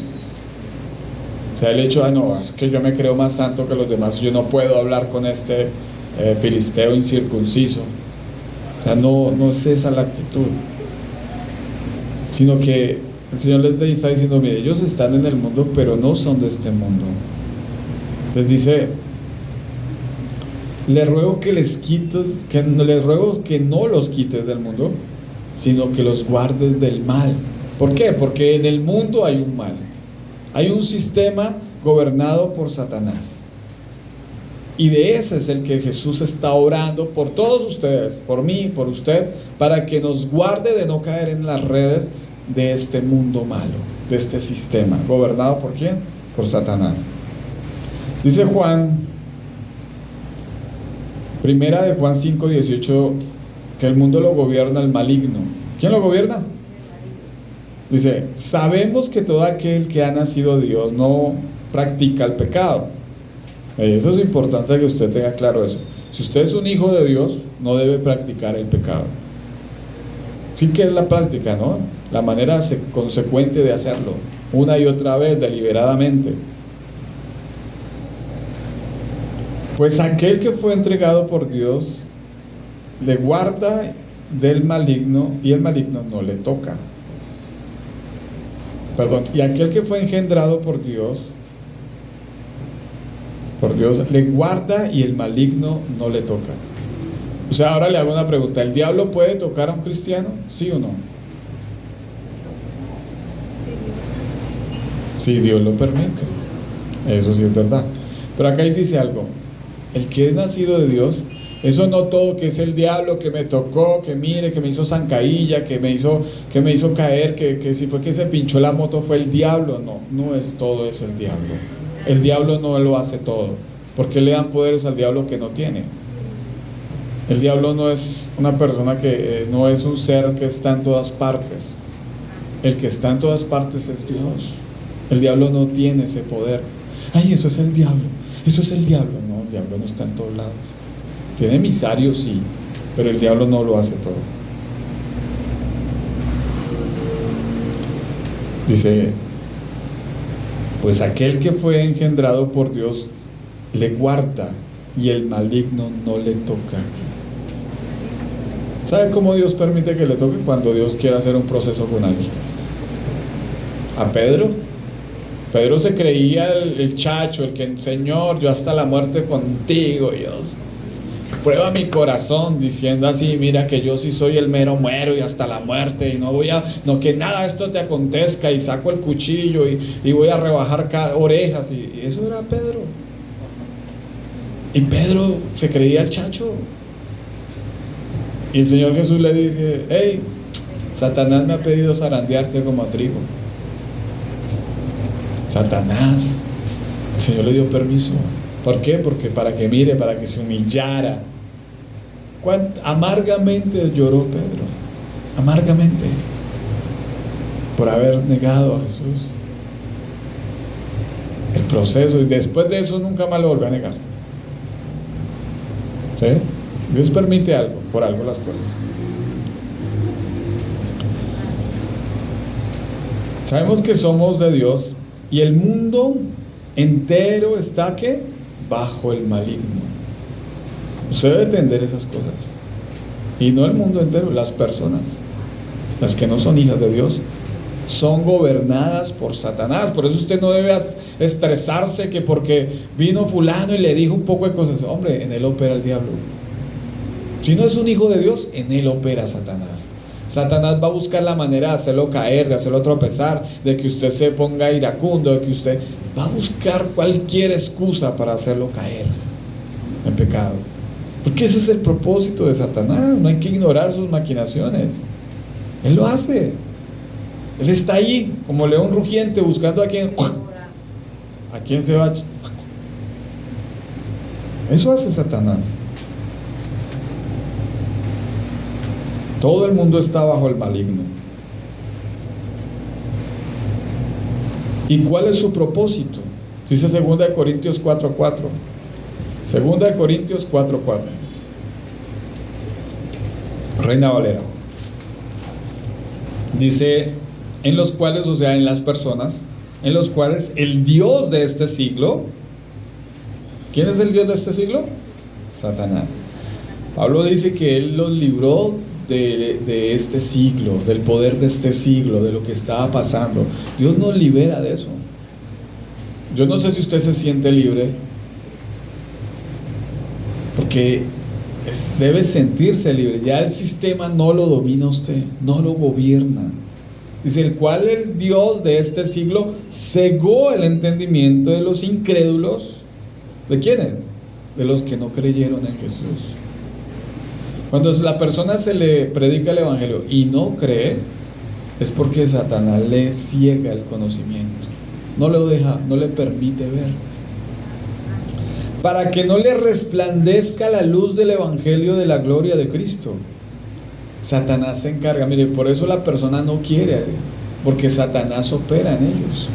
O sea, el hecho de, no, es que yo me creo más santo que los demás, yo no puedo hablar con este filisteo incircunciso. O sea, no es esa la actitud, sino que el Señor les está diciendo, mire, ellos están en el mundo, pero no son de este mundo. Les dice, les ruego que no los quites del mundo, sino que los guardes del mal. ¿Por qué? Porque en el mundo hay un mal, hay un sistema gobernado por Satanás. Y de ese es el que Jesús está orando por todos ustedes, por mí, por usted, para que nos guarde de no caer en las redes de este mundo malo, de este sistema, gobernado ¿por quién? Por Satanás. Dice Juan, primera de Juan 5:18, que el mundo lo gobierna el maligno. ¿Quién lo gobierna? Dice, sabemos que todo aquel que ha nacido de Dios no practica el pecado. Eso es importante que usted tenga claro eso. Si usted es un hijo de Dios, no debe practicar el pecado. Sí que es la práctica, ¿no? La manera consecuente de hacerlo, una y otra vez, deliberadamente. Pues aquel que fue entregado por Dios le guarda del maligno y el maligno no le toca. Perdón, y aquel que fue engendrado por Dios le guarda y el maligno no le toca. O sea, ahora le hago una pregunta, ¿el diablo puede tocar a un cristiano? ¿Sí o no? Si Dios lo permite, eso sí es verdad. Pero acá ahí dice algo, el que es nacido de Dios, eso no todo que es el diablo que me tocó, que mire, que me hizo zancadilla, que me hizo caer, que si fue que se pinchó la moto fue el diablo. No es todo, es el diablo. El diablo no lo hace todo. ¿Por qué le dan poderes al diablo que no tiene? El diablo no es una persona no es un ser que está en todas partes. El que está en todas partes es Dios. El diablo no tiene ese poder. Ay, eso es el diablo, eso es el diablo. No, el diablo no está en todos lados. Tiene emisarios, sí, pero el diablo no lo hace todo. Dice, pues aquel que fue engendrado por Dios le guarda y el maligno no le toca. ¿Sabe cómo Dios permite que le toque? Cuando Dios quiere hacer un proceso con alguien. A Pedro se creía el chacho, el que, Señor, yo hasta la muerte contigo, Dios. Prueba mi corazón, diciendo así, mira que yo sí soy el mero muero y hasta la muerte, y no que nada de esto te acontezca, y saco el cuchillo y voy a rebajar orejas, y eso era Pedro. Y Pedro se creía el chacho. Y el Señor Jesús le dice, hey, Satanás me ha pedido zarandearte como a trigo. Satanás, el Señor le dio permiso. ¿Por qué? Porque para que mire, para que se humillara. Amargamente lloró Pedro, amargamente, por haber negado a Jesús. El proceso, y después de eso nunca más lo volvió a negar. ¿Sí? Dios permite algo, por algo las cosas. Sabemos que somos de Dios y el mundo entero está ¿qué? Bajo el maligno. Usted debe entender esas cosas. Y no el mundo entero, las personas, las que no son hijas de Dios, son gobernadas por Satanás. Por eso usted no debe estresarse que porque vino fulano y le dijo un poco de cosas. Hombre, en él opera el diablo. Si no es un hijo de Dios, en él opera Satanás. Satanás va a buscar la manera de hacerlo caer, de hacerlo tropezar, de que usted se ponga iracundo, de que usted va a buscar cualquier excusa para hacerlo caer en pecado. Porque ese es el propósito de Satanás. No hay que ignorar sus maquinaciones. Él lo hace. Él está ahí como león rugiente buscando a quién se va. Eso hace Satanás. Todo el mundo está bajo el maligno. ¿Y cuál es su propósito? Dice 2 Corintios 4:4. 2 Corintios 4:4. Reina Valera. Dice, en los cuales, o sea, en las personas, en los cuales el Dios de este siglo, ¿quién es el Dios de este siglo? Satanás. Pablo dice que él los libró de este siglo, del poder de este siglo, de lo que estaba pasando. Dios nos libera de eso. Yo no sé si usted se siente libre, porque debe sentirse libre. Ya el sistema no lo domina usted, no lo gobierna. Dice, el cual el Dios de este siglo cegó el entendimiento de los incrédulos. ¿De quiénes? De los que no creyeron en Jesús. Cuando la persona se le predica el evangelio y no cree, es porque Satanás le ciega el conocimiento, no lo deja, no le permite ver, para que no le resplandezca la luz del evangelio de la gloria de Cristo. Satanás se encarga. Mire, por eso la persona no quiere, porque Satanás opera en ellos,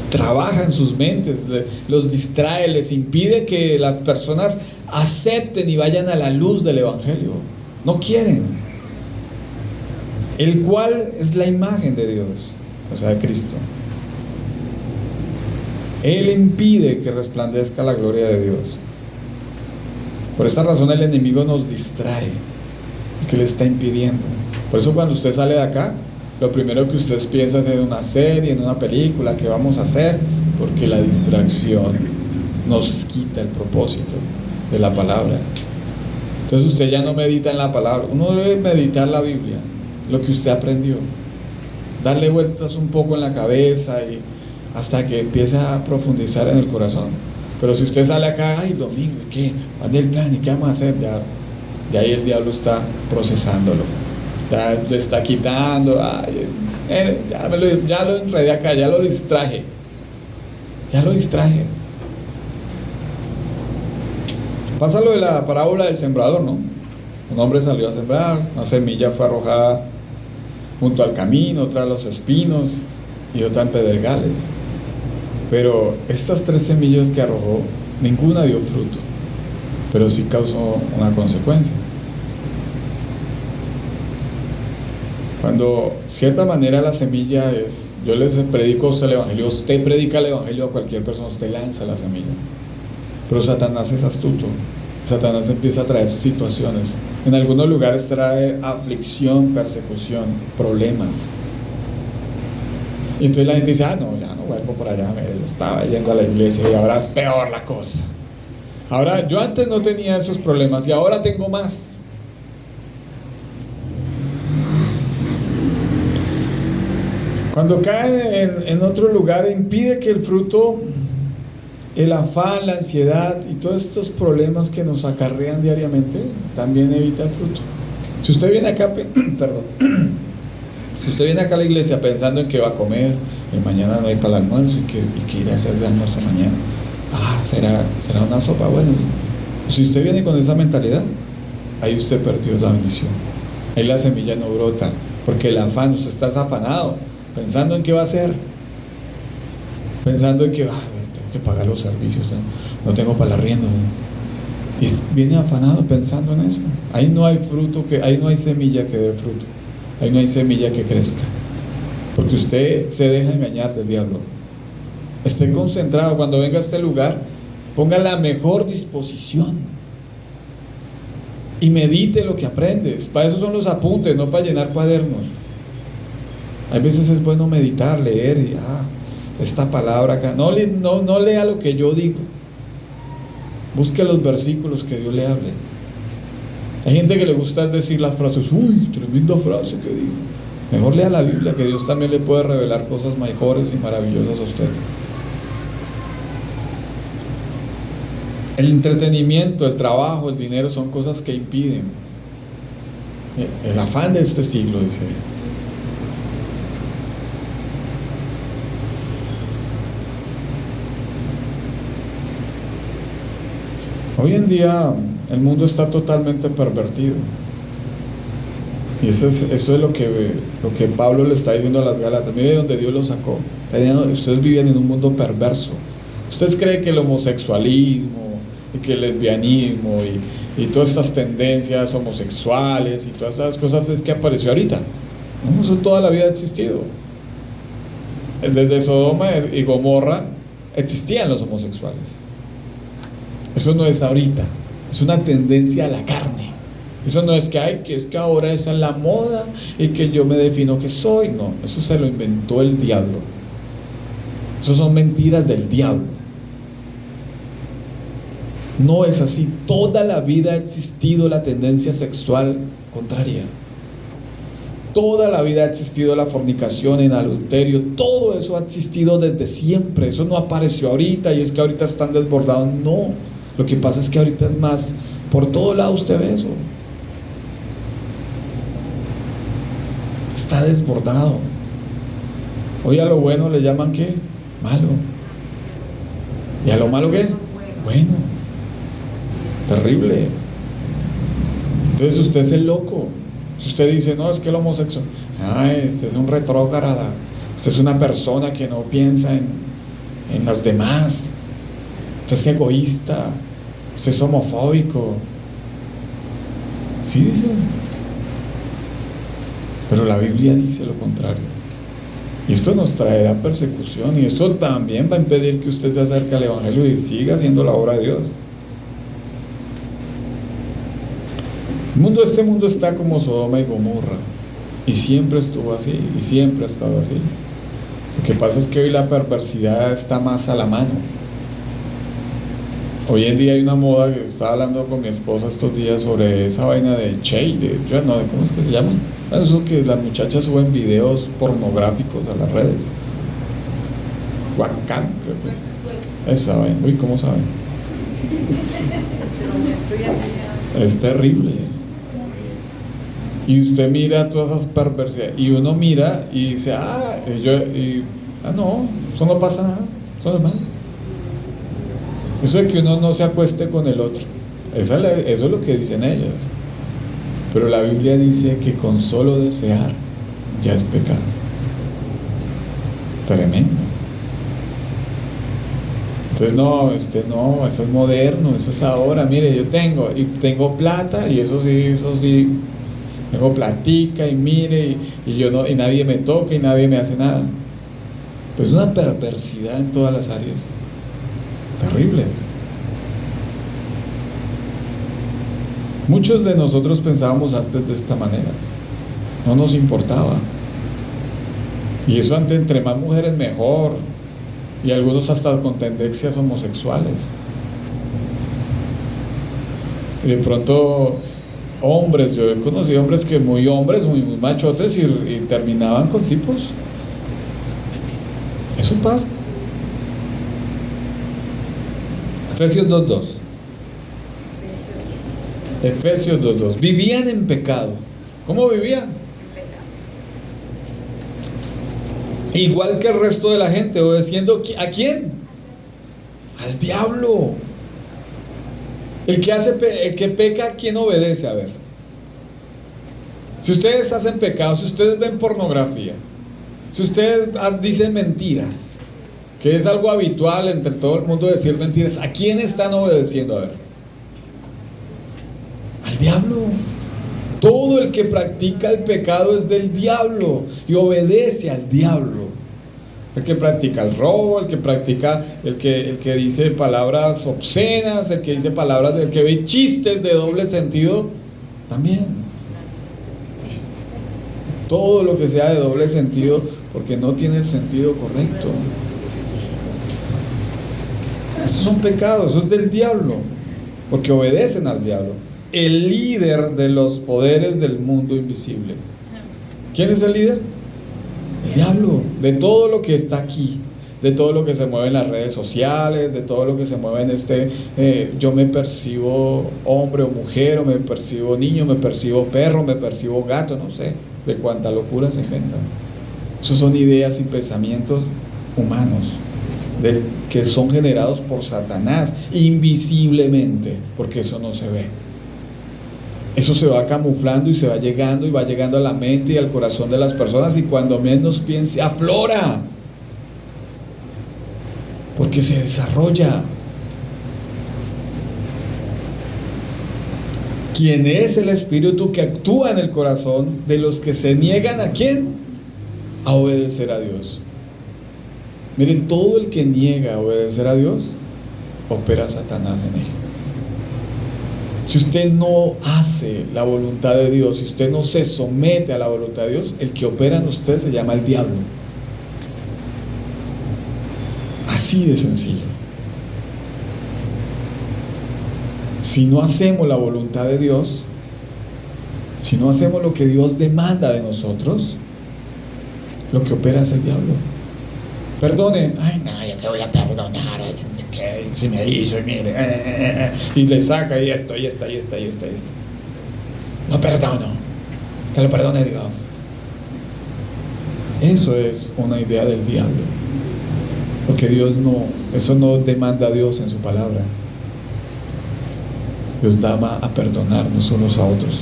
trabaja en sus mentes, los distrae, les impide que las personas acepten y vayan a la luz del evangelio. No quieren. El cual es la imagen de Dios, o sea, de Cristo. Él impide que resplandezca la gloria de Dios. Por esta razón el enemigo nos distrae, que le está impidiendo. Por eso cuando usted sale de acá, lo primero que usted piensa es en una serie, en una película que vamos a hacer, porque la distracción nos quita el propósito de la palabra. Entonces usted ya no medita en la palabra. Uno debe meditar la Biblia, lo que usted aprendió, darle vueltas un poco en la cabeza y hasta que empiece a profundizar en el corazón. Pero si usted sale acá, ay, domingo, ¿qué? ¿Cuál es el plan? ¿Y qué vamos a hacer? Ya ahí el diablo está procesándolo, ya le está quitando. Ay, ya lo enredé acá, ya lo distraje. Pasa lo de la parábola del sembrador, ¿no? Un hombre salió a sembrar, una semilla fue arrojada junto al camino, otra a los espinos y otra en pedregales. Pero estas 3 semillas que arrojó, ninguna dio fruto, pero sí causó una consecuencia. Cuando, cierta manera, la semilla es, yo les predico a usted el evangelio, usted predica el evangelio a cualquier persona, usted lanza la semilla. Pero Satanás es astuto. Satanás empieza a traer situaciones. En algunos lugares trae aflicción, persecución, problemas. Y entonces la gente dice, no, ya no vuelvo por allá, yo estaba yendo a la iglesia y ahora es peor la cosa. Ahora, yo antes no tenía esos problemas y ahora tengo más. Cuando cae en otro lugar, impide que el fruto, el afán, la ansiedad y todos estos problemas que nos acarrean diariamente, también evita el fruto. Si usted viene acá, si usted viene acá a la iglesia pensando en que va a comer, y mañana no hay para el almuerzo, y que iré a hacer de almuerzo mañana, será una sopa, bueno, si usted viene con esa mentalidad, ahí usted perdió la bendición, ahí la semilla no brota, porque el afán, usted está afanado, pensando en qué va a hacer, pensando en que tengo que pagar los servicios, no tengo para el arriendo, y viene afanado pensando en eso. Ahí no hay fruto, ahí no hay semilla que dé fruto, ahí no hay semilla que crezca, porque usted se deja engañar del diablo. Esté concentrado, cuando venga a este lugar, ponga la mejor disposición y medite lo que aprendes. Para eso son los apuntes, no para llenar cuadernos. Hay veces es bueno meditar, leer y esta palabra acá, no lea lo que yo digo, busque los versículos que Dios le hable. Hay gente que le gusta decir las frases, uy, tremenda frase que dijo. Mejor lea la Biblia, que Dios también le puede revelar cosas mejores y maravillosas a usted. El entretenimiento, el trabajo, el dinero son cosas que impiden el afán de este siglo, dice. Hoy en día el mundo está totalmente pervertido, y eso es lo que Pablo le está diciendo a las Gálatas. Mire de donde Dios lo sacó. Ustedes viven en un mundo perverso. Ustedes creen que el homosexualismo y que el lesbianismo y todas estas tendencias homosexuales y todas esas cosas es que apareció ahorita. No, eso toda la vida ha existido. Desde Sodoma y Gomorra existían los homosexuales. Eso no es ahorita. Es una tendencia a la carne. Eso no es que, ay, que es que ahora esa es la moda y que yo me defino que soy. No, eso se lo inventó el diablo. Eso son mentiras del diablo. No es así. Toda la vida ha existido la tendencia sexual contraria. Toda la vida ha existido la fornicación, el adulterio. Todo eso ha existido desde siempre. Eso no apareció ahorita y es que ahorita están desbordados. No. Lo que pasa es que ahorita es más. Por todo lado usted ve eso. Está desbordado. Hoy a lo bueno le llaman ¿qué? Malo. ¿Y a lo malo qué? Bueno. Terrible. Entonces usted es el loco. Si usted dice, no, es que el homosexual, ay, usted es un retrógrada, usted es una persona que no piensa en los demás, usted es egoísta, usted es homofóbico. Sí dice. Pero la Biblia dice lo contrario. Y esto nos traerá persecución, y esto también va a impedir que usted se acerque al Evangelio y siga haciendo la obra de Dios. Este mundo está como Sodoma y Gomorra, y siempre estuvo así, y siempre ha estado así. Lo que pasa es que hoy la perversidad está más a la mano. Hoy en día hay una moda, que estaba hablando con mi esposa estos días sobre esa vaina de Che, ¿cómo es que se llama? Eso que las muchachas suben videos pornográficos a las redes. Guacán, creo que es. Esa vaina, uy, ¿cómo saben? Es terrible. Y usted mira todas esas perversidades, y uno mira y dice, no, eso no pasa nada, eso no es malo. Eso de que uno no se acueste con el otro, eso es lo que dicen ellas. Pero la Biblia dice que con solo desear ya es pecado. Tremendo. Entonces no, eso es moderno, eso es ahora. Mire, yo tengo plata, y eso sí, tengo platica, y mire, y nadie me toca y nadie me hace nada. Pues una perversidad en todas las áreas. Terribles. Muchos de nosotros pensábamos antes de esta manera, no nos importaba, y eso antes, entre más mujeres mejor, y algunos hasta con tendencias homosexuales. Y de pronto hombres, yo he conocido hombres que muy machotes, y terminaban con tipos. Eso pasa. Efesios 2:2. Efesios 2:2. Vivían en pecado. ¿Cómo vivían? Igual que el resto de la gente, obedeciendo ¿a quién? Al diablo. El que peca, ¿a quién obedece? A ver. Si ustedes hacen pecado, si ustedes ven pornografía, si ustedes dicen mentiras, que es algo habitual entre todo el mundo decir mentiras, ¿a quién están obedeciendo? A ver. Al diablo. Todo el que practica el pecado es del diablo y obedece al diablo. El que practica el robo, el que dice palabras obscenas, el que dice palabras, el que ve chistes de doble sentido, también. Todo lo que sea de doble sentido, porque no tiene el sentido correcto. Esos son pecados, eso es del diablo, porque obedecen al diablo, el líder de los poderes del mundo invisible. ¿Quién es el líder? El diablo, de todo lo que está aquí, de todo lo que se mueve en las redes sociales, de todo lo que se mueve en yo me percibo hombre o mujer, o me percibo niño, me percibo perro, me percibo gato, no sé, de cuánta locura se inventan. Esos son ideas y pensamientos humanos, que son generados por Satanás, invisiblemente, porque eso no se ve. Eso se va camuflando y se va llegando, y va llegando a la mente y al corazón de las personas, y cuando menos piense, aflora, porque se desarrolla. ¿Quién es el espíritu que actúa en el corazón de los que se niegan a quién? A obedecer a Dios. Miren, todo el que niega a obedecer a Dios, opera Satanás en él. Si usted no hace la voluntad de Dios, si usted no se somete a la voluntad de Dios, el que opera en usted se llama el diablo. Así de sencillo. Si no hacemos la voluntad de Dios, si no hacemos lo que Dios demanda de nosotros, lo que opera es el diablo. Perdone, ay no, yo te voy a perdonar, si me hizo, y mire, y le saca y esto. No perdono, que lo perdone Dios. Eso es una idea del diablo, porque Dios no, eso no demanda a Dios en su palabra. Dios llama a perdonarnos unos a otros.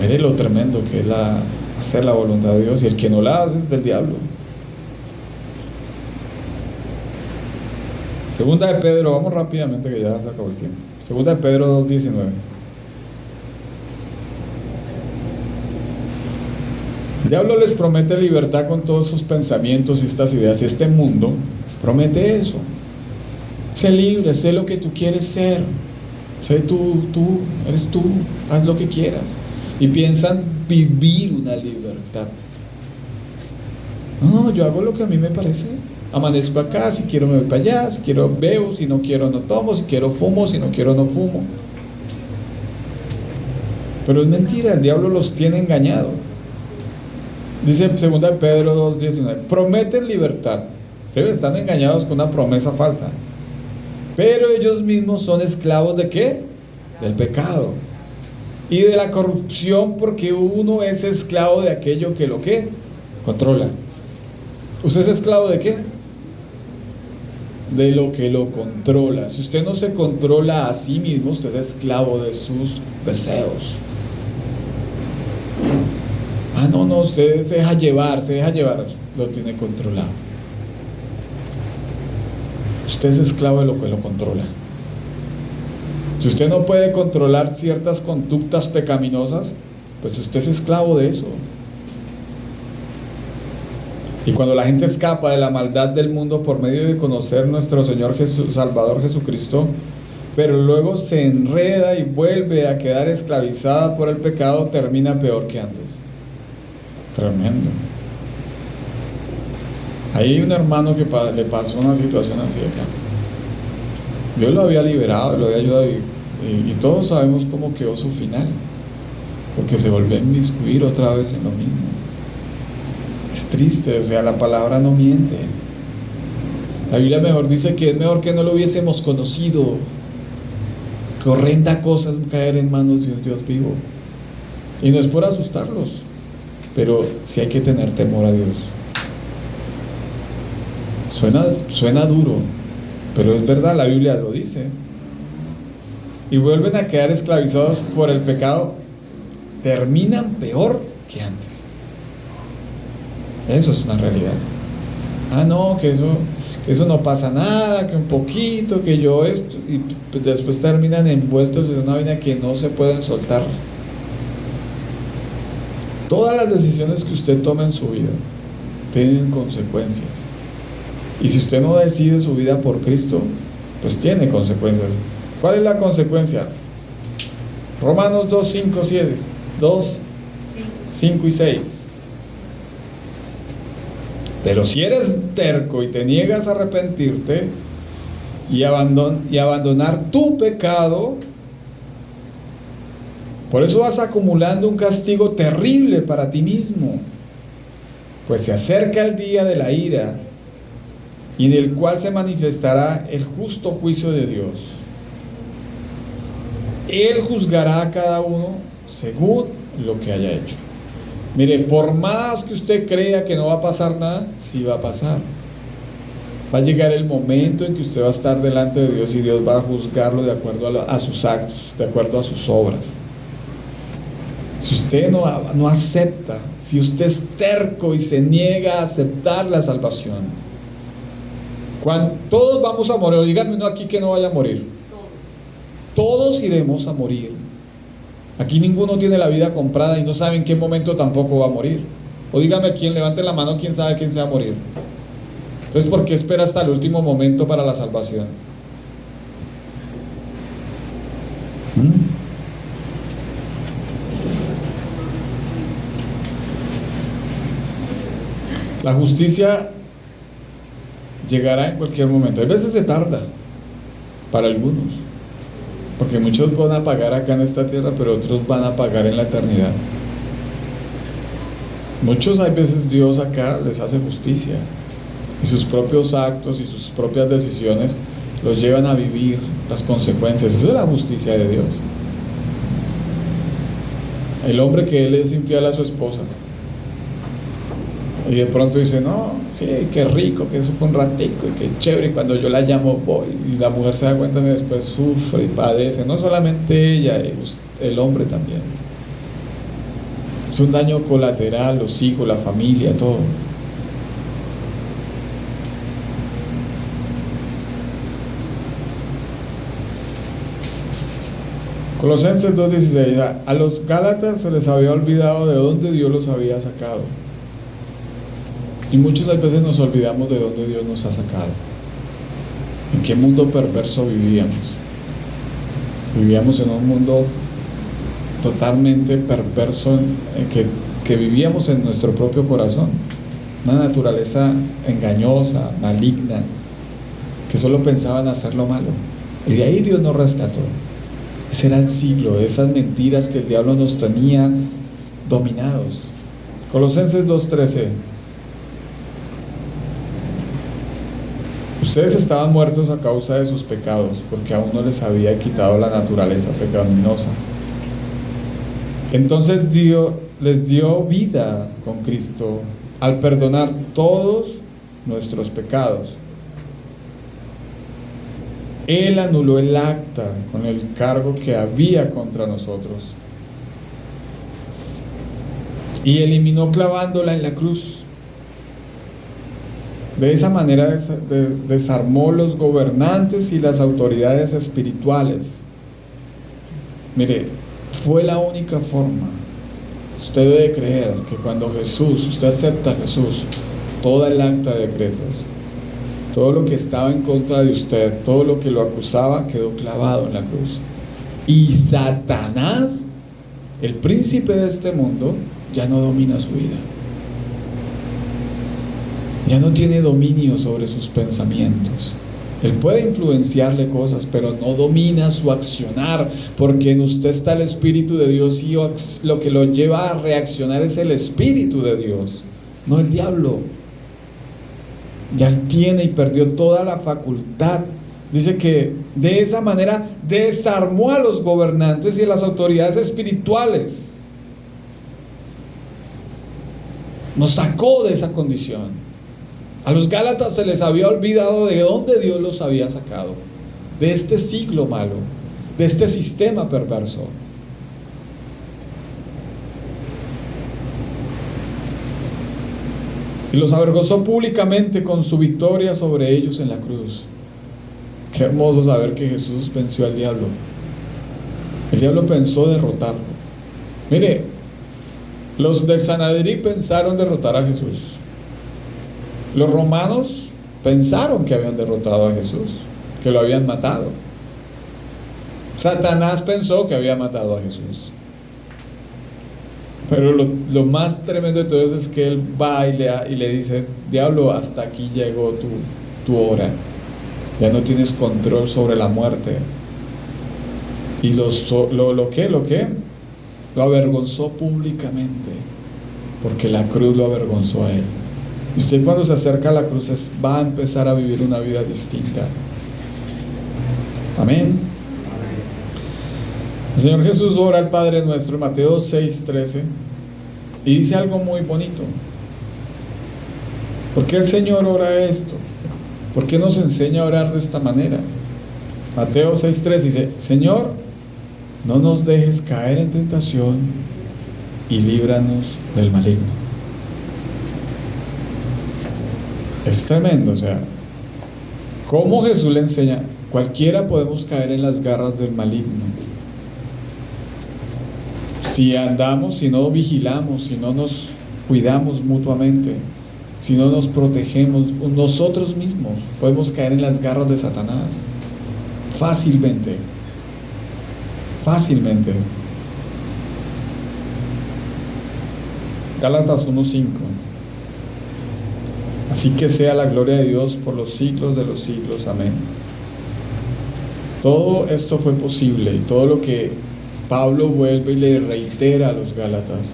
Mire lo tremendo que es hacer la voluntad de Dios, y el que no la hace es del diablo. Segunda de Pedro, vamos rápidamente que ya se acabó el tiempo. Segunda de Pedro 2:19. El diablo les promete libertad con todos sus pensamientos y estas ideas, y este mundo promete eso. Sé libre, sé lo que tú quieres ser, sé eres tú, haz lo que quieras. Y piensan vivir una libertad. No, yo hago lo que a mí me parece. Amanezco acá, si quiero me voy para allá, si quiero bebo, si no quiero no tomo, si quiero fumo, si no quiero no fumo. Pero es mentira, el diablo los tiene engañados. Dice 2 Pedro 2:19, prometen libertad. ¿Sí? Están engañados con una promesa falsa. Pero ellos mismos son esclavos ¿de qué? Del pecado y de la corrupción, porque uno es esclavo de aquello que lo que controla. ¿Usted es esclavo de qué? De lo que lo controla. Si usted no se controla a sí mismo, usted es esclavo de sus deseos. No, usted se deja llevar, lo tiene controlado. Usted es esclavo de lo que lo controla. Si usted no puede controlar ciertas conductas pecaminosas, pues usted es esclavo de eso. Y cuando la gente escapa de la maldad del mundo por medio de conocer nuestro Señor Salvador Jesucristo, pero luego se enreda y vuelve a quedar esclavizada por el pecado, termina peor que antes. Tremendo. Hay un hermano que le pasó una situación así acá. Dios lo había liberado, lo había ayudado, y todos sabemos cómo quedó su final, porque se volvió a inmiscuir otra vez en lo mismo. Es triste, o sea, la palabra no miente. La Biblia mejor dice que es mejor que no lo hubiésemos conocido. Que horrenda cosa es caer en manos de un Dios vivo. Y no es por asustarlos, pero sí hay que tener temor a Dios. Suena duro, pero es verdad, la Biblia lo dice. Y vuelven a quedar esclavizados por el pecado, terminan peor que antes. Eso es una realidad. No, que eso no pasa nada, que un poquito, que yo esto, y después terminan envueltos en una vaina que no se pueden soltar. Todas las decisiones que usted tome en su vida tienen consecuencias. Y si usted no decide su vida por Cristo, pues tiene consecuencias. ¿Cuál es la consecuencia? Romanos 2, 5 y 6. Pero si eres terco y te niegas a arrepentirte y abandonar tu pecado, por eso vas acumulando un castigo terrible para ti mismo, pues se acerca el día de la ira, y en el cual se manifestará el justo juicio de Dios. Él juzgará a cada uno según lo que haya hecho. Mire, por más que usted crea que no va a pasar nada, sí va a pasar. Va a llegar el momento en que usted va a estar delante de Dios y Dios va a juzgarlo de acuerdo a sus actos, de acuerdo a sus obras. Si usted no acepta, si usted es terco y se niega a aceptar la salvación, cuando todos vamos a morir, díganme uno aquí que no vaya a morir. Todos iremos a morir. Aquí ninguno tiene la vida comprada y no sabe en qué momento tampoco va a morir. O dígame quién, levante la mano, quién sabe quién se va a morir. Entonces, ¿por qué espera hasta el último momento para la salvación? La justicia llegará en cualquier momento. A veces se tarda para algunos, porque muchos van a pagar acá en esta tierra, pero otros van a pagar en la eternidad. Muchos, hay veces Dios acá les hace justicia, y sus propios actos y sus propias decisiones los llevan a vivir las consecuencias. Esa es la justicia de Dios. El hombre que él es infiel a su esposa y de pronto dice, no, sí, qué rico, que eso fue un ratico y qué chévere, y cuando yo la llamo voy, y la mujer se da cuenta que después sufre y padece, no solamente ella, el hombre también. Es un daño colateral, los hijos, la familia, todo. Colosenses 2:16, a los Gálatas se les había olvidado de dónde Dios los había sacado. Y muchas veces nos olvidamos de dónde Dios nos ha sacado. ¿En qué mundo perverso vivíamos? Vivíamos en un mundo totalmente perverso, que vivíamos en nuestro propio corazón. Una naturaleza engañosa, maligna, que solo pensaba en hacer lo malo. Y de ahí Dios nos rescató. Ese era el siglo, esas mentiras que el diablo nos tenía dominados. Colosenses 2:13. Ustedes estaban muertos a causa de sus pecados, porque aún no les había quitado la naturaleza pecaminosa. Entonces Dios les dio vida con Cristo al perdonar todos nuestros pecados. Él anuló el acta con el cargo que había contra nosotros y eliminó clavándola en la cruz. De esa manera desarmó los gobernantes y las autoridades espirituales. Mire, fue la única forma. Usted debe creer que cuando usted acepta a Jesús, toda el acta de decretos, todo lo que estaba en contra de usted, todo lo que lo acusaba, quedó clavado en la cruz. Y Satanás, el príncipe de este mundo, ya no domina su vida. Ya no tiene dominio sobre sus pensamientos. Él puede influenciarle cosas, pero no domina su accionar, porque en usted está el Espíritu de Dios, y lo que lo lleva a reaccionar es el Espíritu de Dios, no el diablo. Ya él tiene y perdió toda la facultad. Dice que de esa manera desarmó a los gobernantes y a las autoridades espirituales. Nos sacó de esa condición. A los Gálatas se les había olvidado de dónde Dios los había sacado, de este siglo malo, de este sistema perverso. Y los avergonzó públicamente con su victoria sobre ellos en la cruz. Qué hermoso saber que Jesús venció al diablo. El diablo pensó derrotarlo. Mire, los del Sanedrín pensaron derrotar a Jesús. Los romanos pensaron que habían derrotado a Jesús, que lo habían matado. Satanás pensó que había matado a Jesús. Pero lo más tremendo de todo es que él va y le dice, diablo, hasta aquí llegó tu hora. Ya no tienes control sobre la muerte. Y lo avergonzó públicamente, porque la cruz lo avergonzó a él. Y usted, cuando se acerca a la cruz, va a empezar a vivir una vida distinta. Amén. El Señor Jesús ora al Padre Nuestro en Mateo 6:13 y dice algo muy bonito. ¿Por qué el Señor ora esto? ¿Por qué nos enseña a orar de esta manera? Mateo 6:13 dice, Señor, no nos dejes caer en tentación y líbranos del maligno. Es tremendo, o sea, ¿cómo Jesús le enseña? Cualquiera podemos caer en las garras del maligno. Si andamos, si no vigilamos, si no nos cuidamos mutuamente, si no nos protegemos, nosotros mismos podemos caer en las garras de Satanás. Fácilmente. Fácilmente. Gálatas 1:5. Así que sea la gloria de Dios por los siglos de los siglos. Amén. Todo esto fue posible, y todo lo que Pablo vuelve y le reitera a los Gálatas,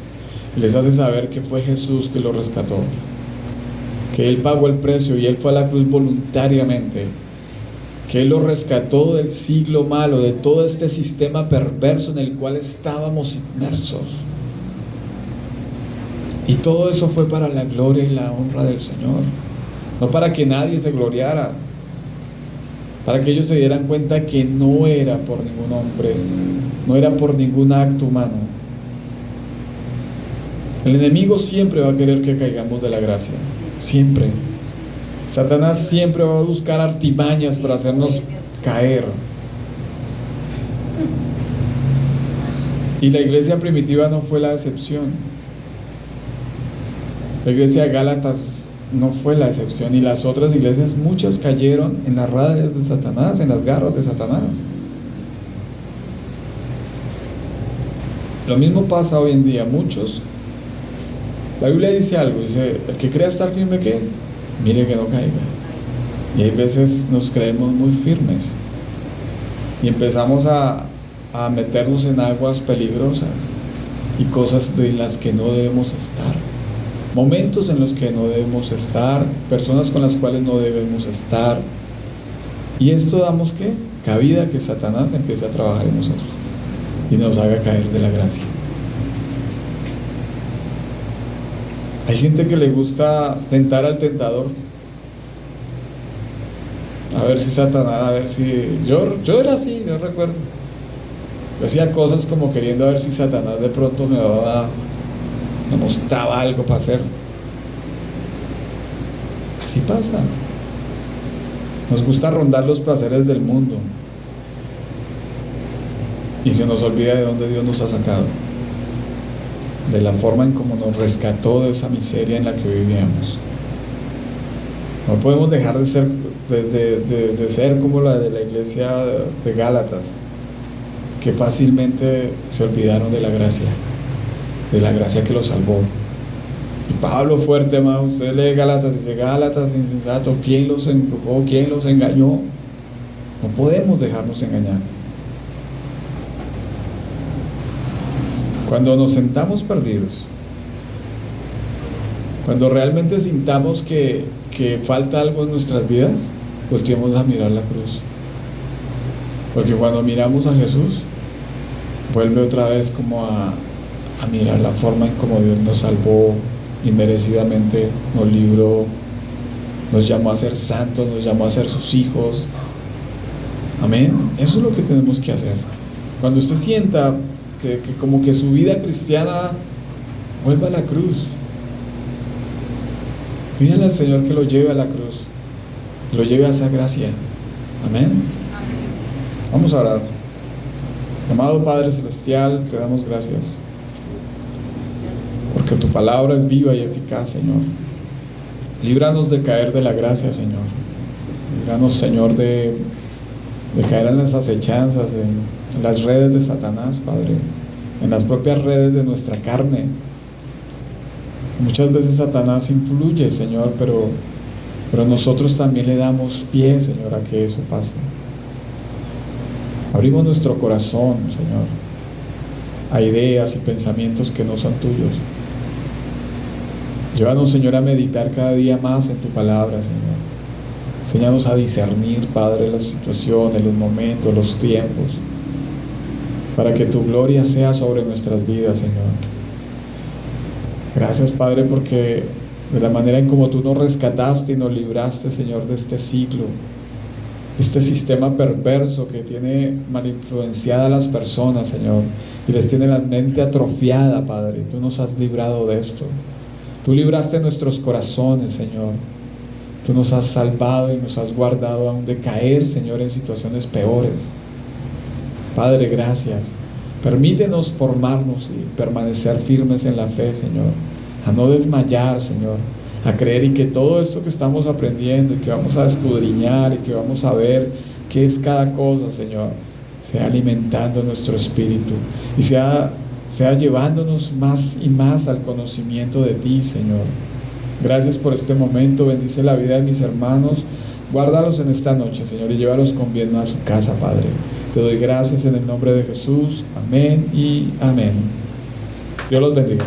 les hace saber que fue Jesús que lo rescató, que Él pagó el precio y Él fue a la cruz voluntariamente, que Él lo rescató del siglo malo, de todo este sistema perverso en el cual estábamos inmersos. Y todo eso fue para la gloria y la honra del Señor, no para que nadie se gloriara, para que ellos se dieran cuenta que no era por ningún hombre, no era por ningún acto humano. El enemigo siempre va a querer que caigamos de la gracia, siempre. Satanás siempre va a buscar artimañas para hacernos caer. Y la iglesia primitiva no fue la excepción. La iglesia de Gálatas no fue la excepción, y las otras iglesias, muchas cayeron en las radias de Satanás, en las garras de Satanás. Lo mismo pasa hoy en día. Muchos, la Biblia dice algo, dice: el que crea estar firme, ¿qué? Mire que no caiga. Y hay veces nos creemos muy firmes y empezamos a meternos en aguas peligrosas y cosas de las que no debemos estar, momentos en los que no debemos estar, personas con las cuales no debemos estar. Y esto damos ¿qué? Cabida a que Satanás empiece a trabajar en nosotros y nos haga caer de la gracia. Hay gente que le gusta tentar al tentador, a ver si Satanás, a ver si... Yo era así, yo recuerdo. Yo hacía cosas como queriendo a ver si Satanás de pronto me mostraba algo para hacer. Así pasa. Nos gusta rondar los placeres del mundo y se nos olvida de dónde Dios nos ha sacado, de la forma en cómo nos rescató de esa miseria en la que vivíamos. No podemos dejar de ser como la de la iglesia de Gálatas, que fácilmente se olvidaron de la gracia que los salvó. Y Pablo, fuerte, hermano, usted lee Gálatas y dice: Gálatas insensato, ¿quién los empujó? ¿Quién los engañó? No podemos dejarnos engañar. Cuando nos sentamos perdidos, cuando realmente sintamos que falta algo en nuestras vidas, volteemos a mirar la cruz, porque cuando miramos a Jesús, vuelve otra vez como a mirar la forma en cómo Dios nos salvó inmerecidamente, nos libró, nos llamó a ser santos, nos llamó a ser sus hijos. Amén. Eso es lo que tenemos que hacer. Cuando usted sienta que como que su vida cristiana, vuelva a la cruz, pídale al Señor que lo lleve a la cruz, que lo lleve a esa gracia. Amén. Vamos a orar. Amado Padre Celestial, te damos gracias porque tu palabra es viva y eficaz, Señor. Líbranos de caer de la gracia, Señor. Líbranos, Señor, de caer en las acechanzas, en las redes de Satanás, Padre, en las propias redes de nuestra carne. Muchas veces Satanás influye, Señor, pero nosotros también le damos pie, Señor, a que eso pase. Abrimos nuestro corazón, Señor, a ideas y pensamientos que no son tuyos. Llévanos, Señor, a meditar cada día más en tu palabra, Señor. Enséñanos a discernir, Padre, las situaciones, los momentos, los tiempos, para que tu gloria sea sobre nuestras vidas, Señor. Gracias, Padre, porque de la manera en como tú nos rescataste y nos libraste, Señor, de este siglo, este sistema perverso que tiene mal influenciada a las personas, Señor, y les tiene la mente atrofiada, Padre. Tú nos has librado de esto. Tú libraste nuestros corazones, Señor. Tú nos has salvado y nos has guardado aún de caer, Señor, en situaciones peores. Padre, gracias. Permítenos formarnos y permanecer firmes en la fe, Señor, a no desmayar, Señor, a creer y que todo esto que estamos aprendiendo y que vamos a escudriñar y que vamos a ver qué es cada cosa, Señor, sea alimentando nuestro espíritu y sea llevándonos más y más al conocimiento de ti, Señor. Gracias por este momento, bendice la vida de mis hermanos, guárdalos en esta noche, Señor, y llévalos con bien a su casa, Padre. Te doy gracias en el nombre de Jesús, amén y amén. Dios los bendiga.